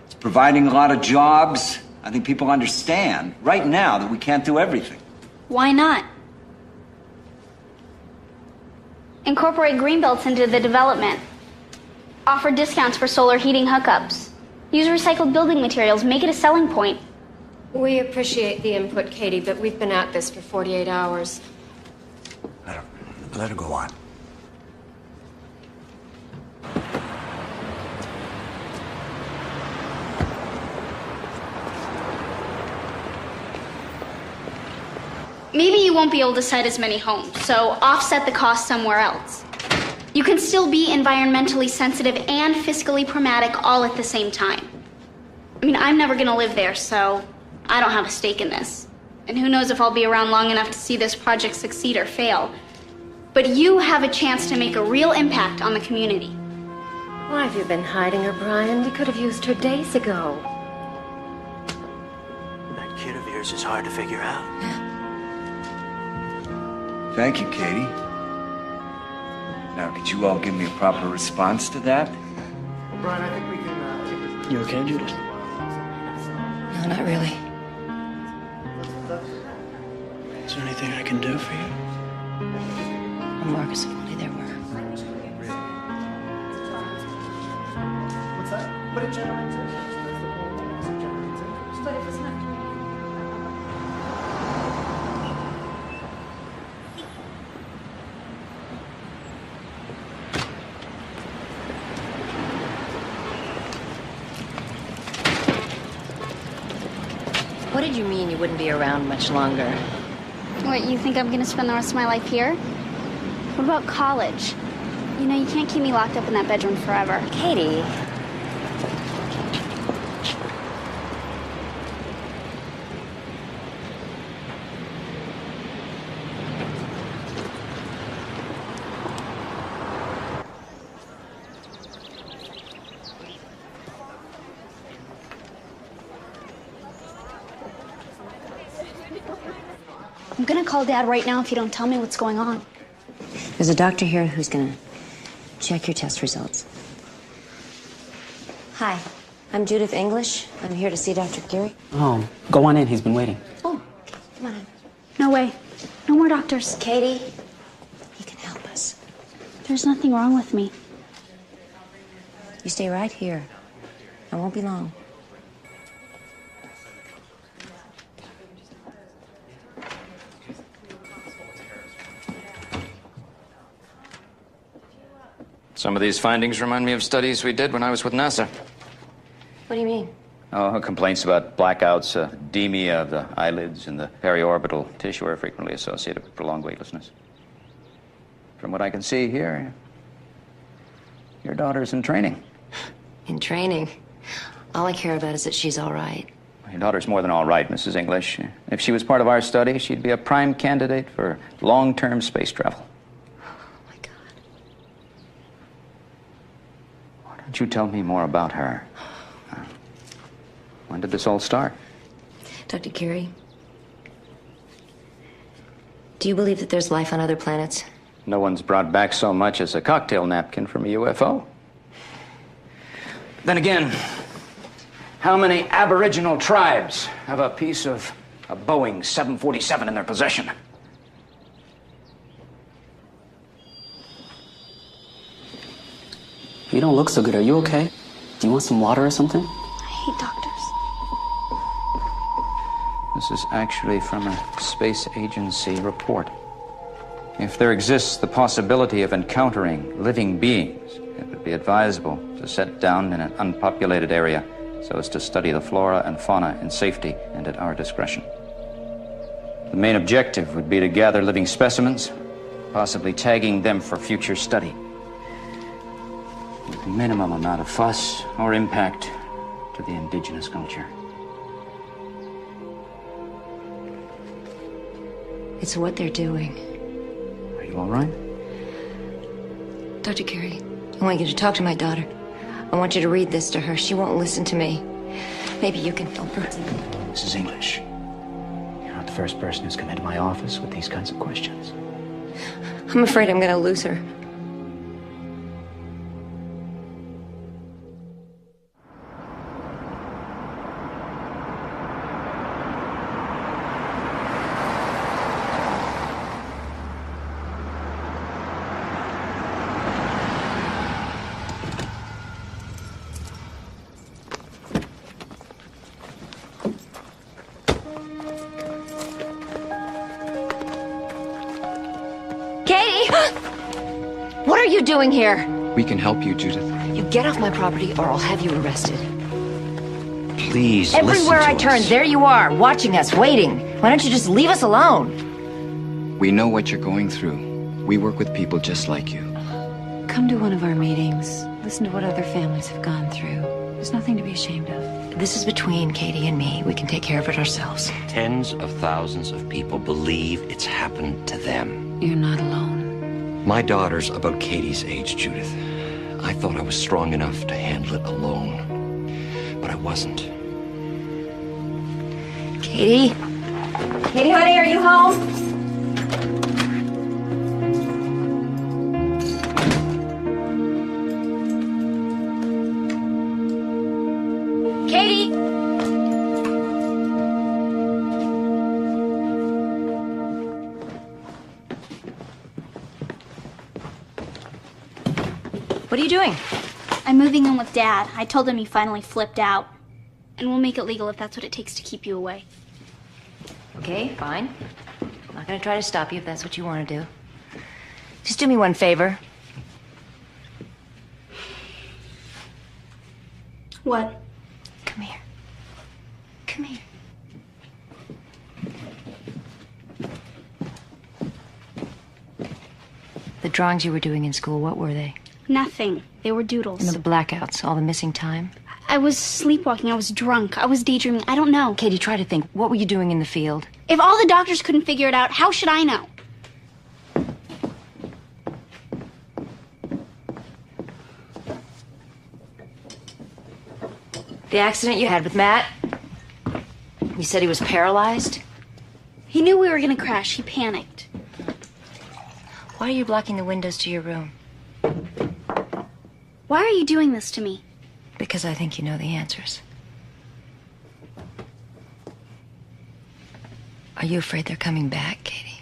it's providing a lot of jobs. I think people understand right now that we can't do everything. Why not? Incorporate greenbelts into the development. Offer discounts for solar heating hookups. Use recycled building materials. Make it a selling point. We appreciate the input, Katie, but we've been at this for 48 hours. Let her go on. Maybe you won't be able to site as many homes, so offset the cost somewhere else. You can still be environmentally sensitive and fiscally pragmatic all at the same time. I mean, I'm never gonna live there, so I don't have a stake in this. And who knows if I'll be around long enough to see this project succeed or fail. But you have a chance to make a real impact on the community. Why have you been hiding her, Brian? We could have used her days ago. That kid of yours is hard to figure out. Thank you, Katie. Now, could you all give me a proper response to that? Brian, I think we can. You okay, Judith? No, not really. Is there anything I can do for you? Oh, Marcus, if only there were. What's that? But it generates interest. That's the whole thing. It generates interest. But if it's not... What did you mean you wouldn't be around much longer? What, you think I'm gonna spend the rest of my life here? What about college? You know, you can't keep me locked up in that bedroom forever. Katie. I'm gonna call Dad right now if you don't tell me what's going on. There's a doctor here who's gonna check your test results. Hi, I'm Judith English. I'm here to see Dr. Geary. Oh, go on in. He's been waiting. Oh, okay. Come on in. No way. No more doctors. Katie, he can help us. There's nothing wrong with me. You stay right here. I won't be long. Some of these findings remind me of studies we did when I was with NASA. What do you mean? Oh, complaints about blackouts, edema of the eyelids and the periorbital tissue are frequently associated with prolonged weightlessness. From what I can see here, your daughter's in training. In training. All I care about is that she's all right. Your daughter's more than all right, Mrs. English. If she was part of our study, she'd be a prime candidate for long-term space travel. Why don't you tell me more about her? When did this all start? Dr. Geary, do you believe that there's life on other planets? No one's brought back so much as a cocktail napkin from a UFO. Then again, how many Aboriginal tribes have a piece of a Boeing 747 in their possession? You don't look so good. Are you okay? Do you want some water or something? I hate doctors. This is actually from a space agency report. If there exists the possibility of encountering living beings, it would be advisable to set down in an unpopulated area so as to study the flora and fauna in safety and at our discretion. The main objective would be to gather living specimens, possibly tagging them for future study. With minimum amount of fuss or impact to the indigenous culture. It's what they're doing. Are you all right? Dr. Carey, I want you to talk to my daughter. I want you to read this to her. She won't listen to me. Maybe you can help her. Mrs. English, you're not the first person who's come into my office with these kinds of questions. I'm afraid I'm gonna lose her. What are you doing here? We can help you, Judith. You get off my property or I'll have you arrested. Please, Everywhere I turn, there you are, watching us, waiting. Why don't you just leave us alone? We know what you're going through. We work with people just like you. Come to one of our meetings. Listen to what other families have gone through. There's nothing to be ashamed of. This is between Katie and me. We can take care of it ourselves. Tens of thousands of people believe it's happened to them. You're not alone. My daughter's about Katie's age, Judith. I thought I was strong enough to handle it alone, but I wasn't. Katie? Katie, honey, are you home? Katie? What are you doing? I'm moving in with Dad. I told him he finally flipped out. And we'll make it legal if that's what it takes to keep you away. Okay, fine. I'm not gonna try to stop you if that's what you want to do. Just do me one favor. What? Come here. Come here. The drawings you were doing in school, what were they? Nothing. They were doodles. You know, the blackouts, all the missing time? I was sleepwalking. I was drunk. I was daydreaming. I don't know. Katie, try to think. What were you doing in the field? If all the doctors couldn't figure it out, how should I know? The accident you had with Matt? You said he was paralyzed? He knew we were going to crash. He panicked. Why are you blocking the windows to your room? Why are you doing this to me? Because I think you know the answers. Are you afraid they're coming back, Katie?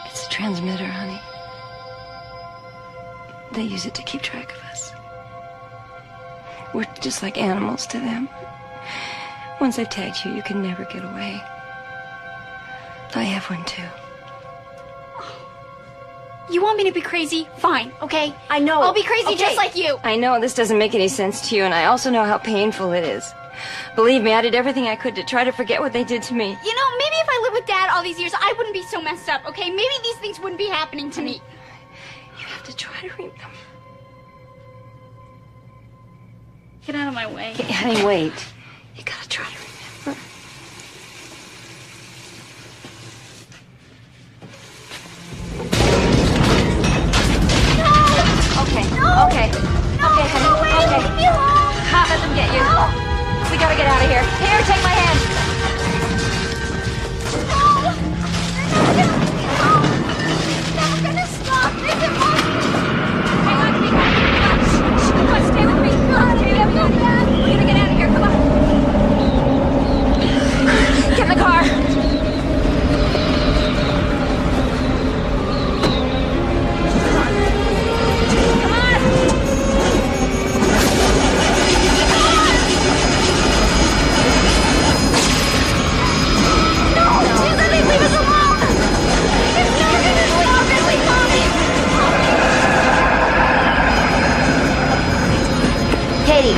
It's a transmitter, honey. They use it to keep track of us. We're just like animals to them. Once I've tagged you, you can never get away. I have one too. You want me to be crazy? Fine, okay? I know. I'll be crazy Okay. just like you. I know this doesn't make any sense to you, and I also know how painful it is. Believe me, I did everything I could to try to forget what they did to me. You know, maybe if I lived with Dad all these years, I wouldn't be so messed up, okay? Maybe these things wouldn't be happening to me. You have to try to remember. Get out of my way. Okay, honey, wait. You gotta try to remember. Okay, No! okay. No, Okay, honey, no way, okay. leave me alone. Can't let them get you. We gotta get out of here. Here, take my hand. No! They're never gonna stop. This is Hang on to me. Come on, stay with me. Come on, stay with me. We're gonna get out of here. Come on.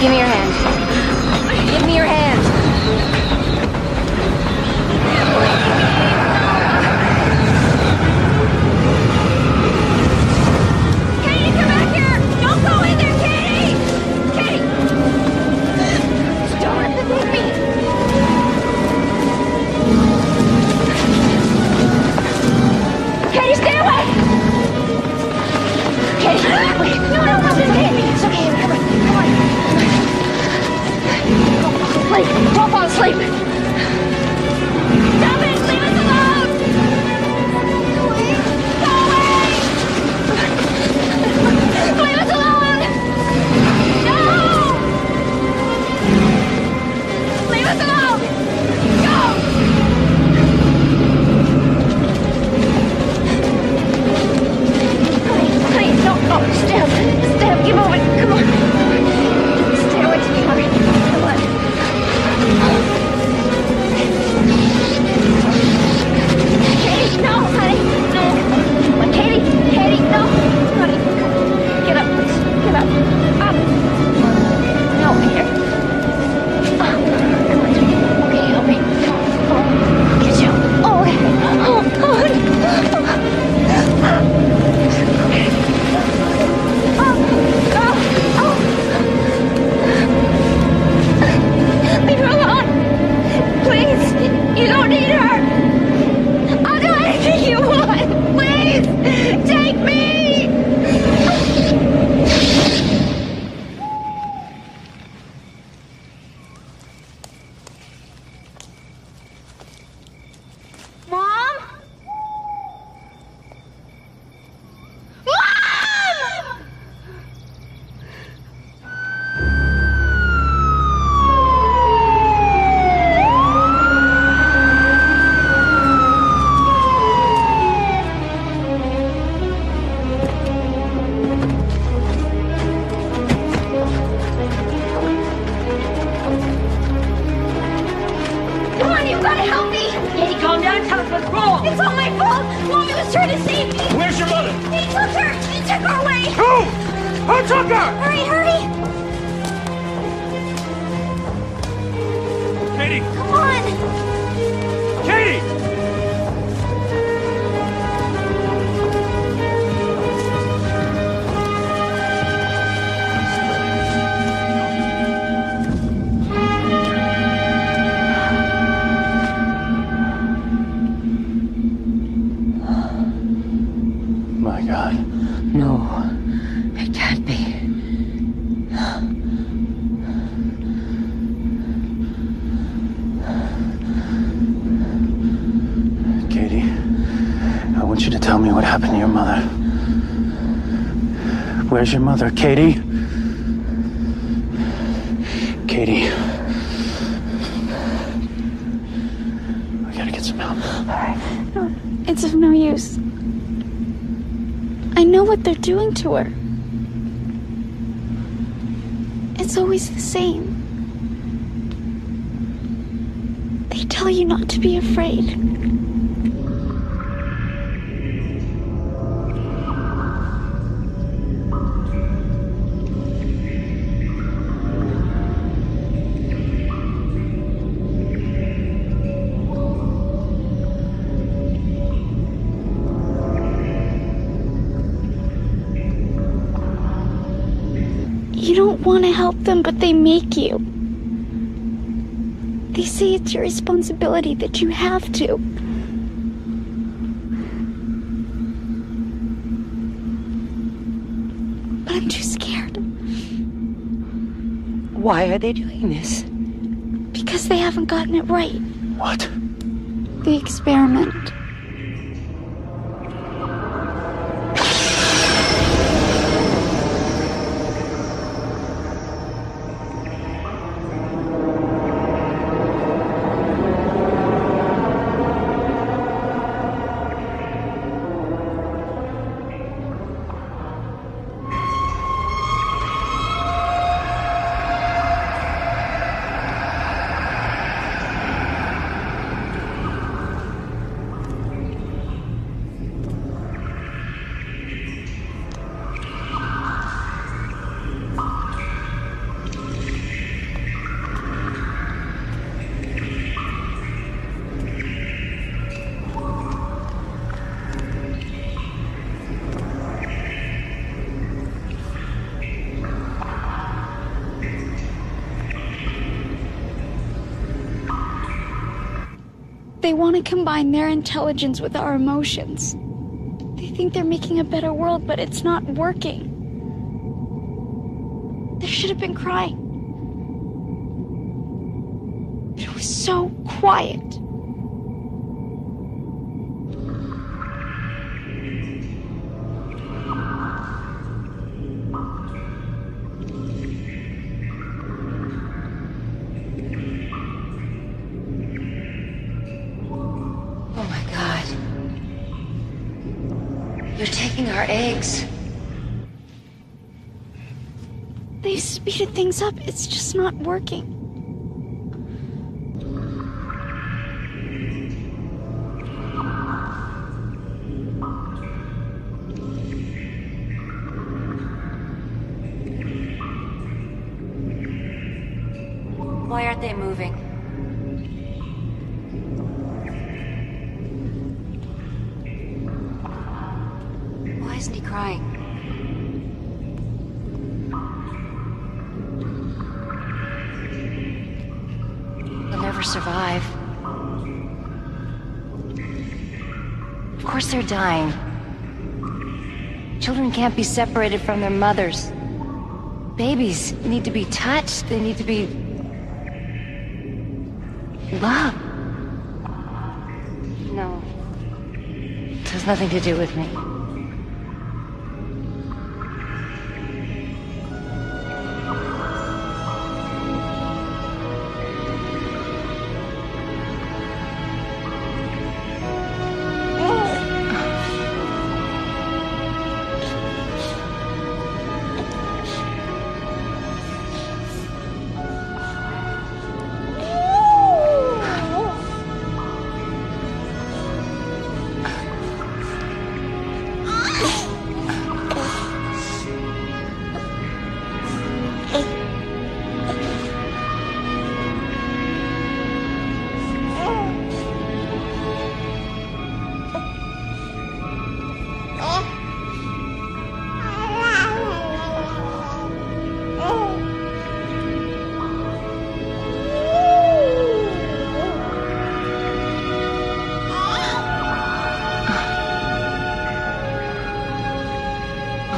Give me your hand. Give me your hand. Katie, come back here! Don't go in there, Katie! Katie! Don't let them take me! Katie, stay away! Katie, wait. No, it's okay. It's okay. Come on. Don't fall asleep. Stop it! Leave us alone! Go away! Leave us alone! No! Leave us alone! Go! Please, no, stay up, keep moving, come on. Stay away from me, hurry, come on. Katie, no, honey, no. Katie, no, honey, get up, please, get up, up. No, here. Come on, okay, help me. Oh, get you, oh, okay, oh, honey. Leave her alone! Please! You don't need her! I'll do anything you want! Please! Take me! Mom? Mom! Come on, you've got to help me! Katie, calm down. Tell us what's wrong. It's all my fault. Mommy was trying to save me. Where's your mother? He took her. He took her away. Who? Who took her? Hurry! Katie! Come on. Katie! My God. No, it can't be. Katie, I want you to tell me what happened to your mother. Where's your mother, Katie? Katie. We gotta get some help. No, it's of no use. I know what they're doing to her. It's always the same. They tell you not to be afraid. You don't want to help them, but they make you. They say it's your responsibility, that you have to. But I'm too scared. Why are they doing this? Because they haven't gotten it right. What? The experiment. They want to combine their intelligence with our emotions. They think they're making a better world, but it's not working. There should have been crying. But it was so quiet. Oh my God. You're taking our eggs. They speeded things up. It's just not working. Why aren't they moving? Why isn't he crying? He'll never survive. Of course they're dying. Children can't be separated from their mothers. Babies need to be touched. They need to be loved. No. It has nothing to do with me.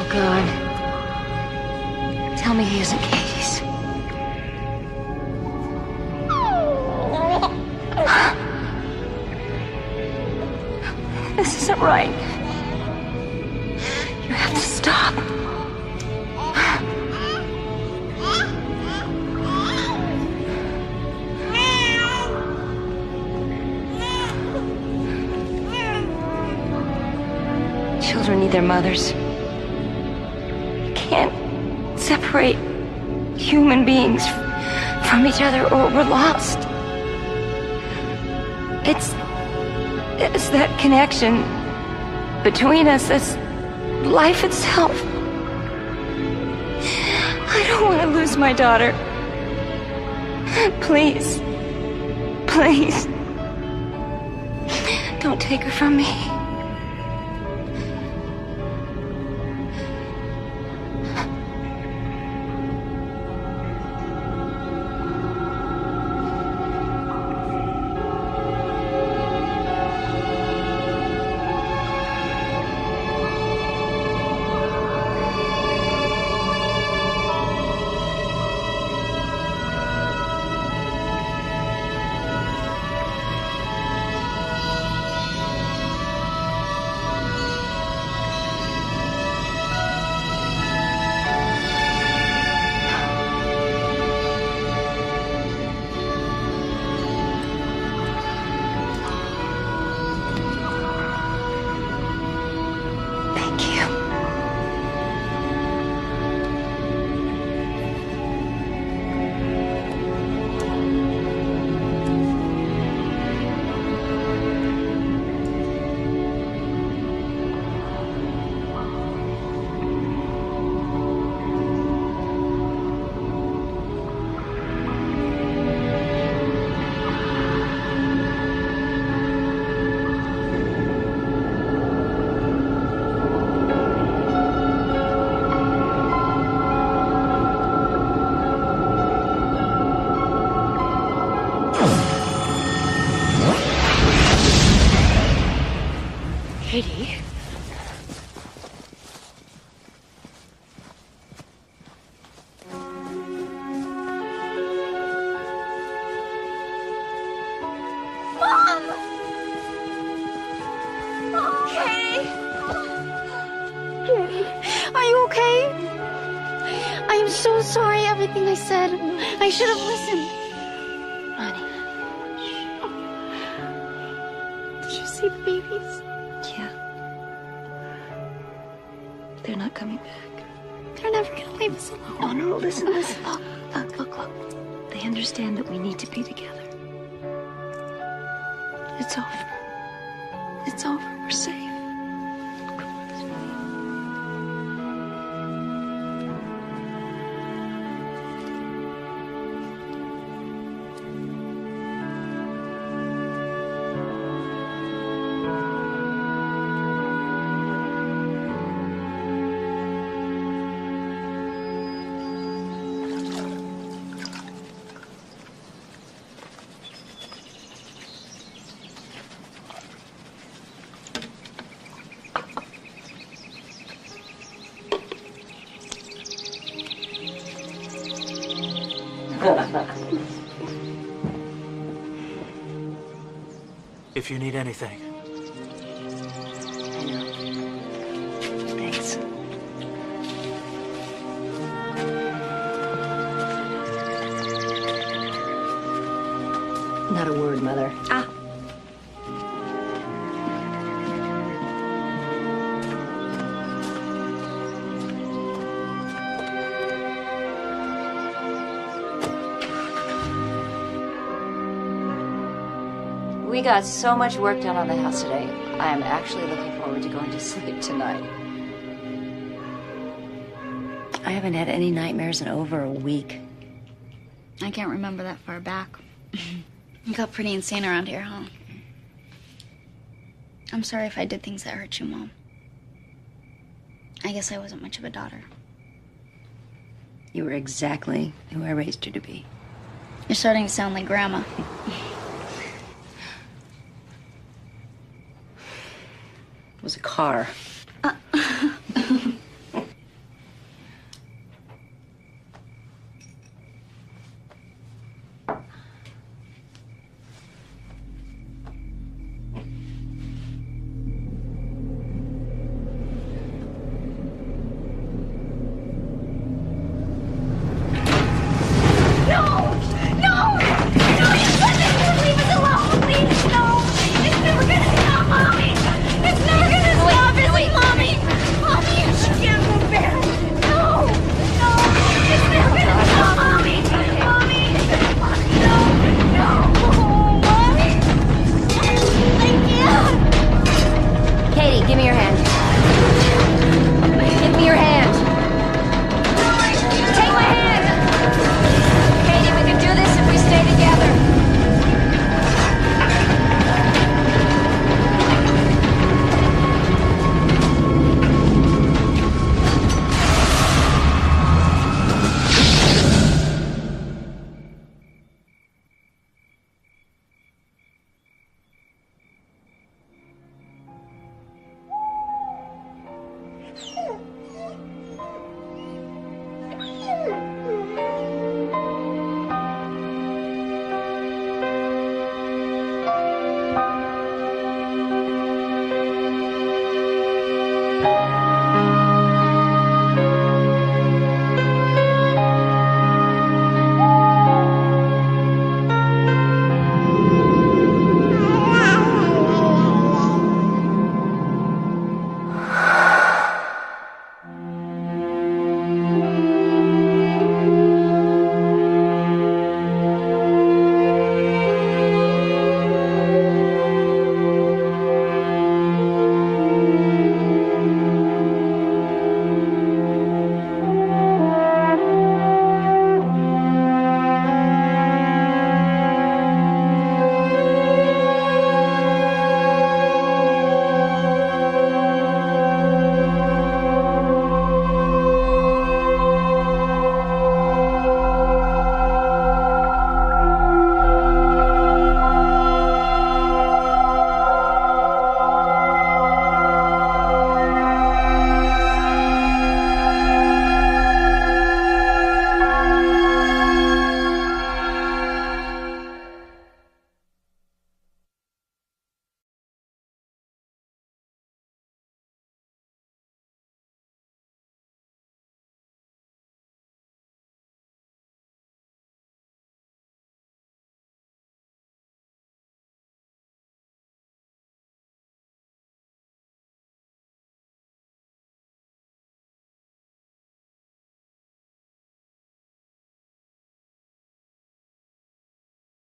God. Tell me he isn't Katie's. This isn't right. You have to stop. Children need their mothers. Can't separate human beings from each other or we're lost. It's that connection between us that's life itself. I don't want to lose my daughter. Please, please, don't take her from me. Katie. Mom! Katie! Katie, are you okay? I am so sorry everything I said. I should have listened. Honey. Did you see the babies? Yeah. They're not coming back. They're never gonna leave us alone. Oh, no, listen. Look. They understand that we need to be together. It's over. It's over. We're safe. If you need anything. I know. Thanks. Not a word, Mother. Ah. We got so much work done on the house today. I am actually looking forward to going to sleep tonight. I haven't had any nightmares in over a week. I can't remember that far back. You got pretty insane around here, huh? I'm sorry if I did things that hurt you, Mom. I guess I wasn't much of a daughter. You were exactly who I raised you to be. You're starting to sound like Grandma. It was a car.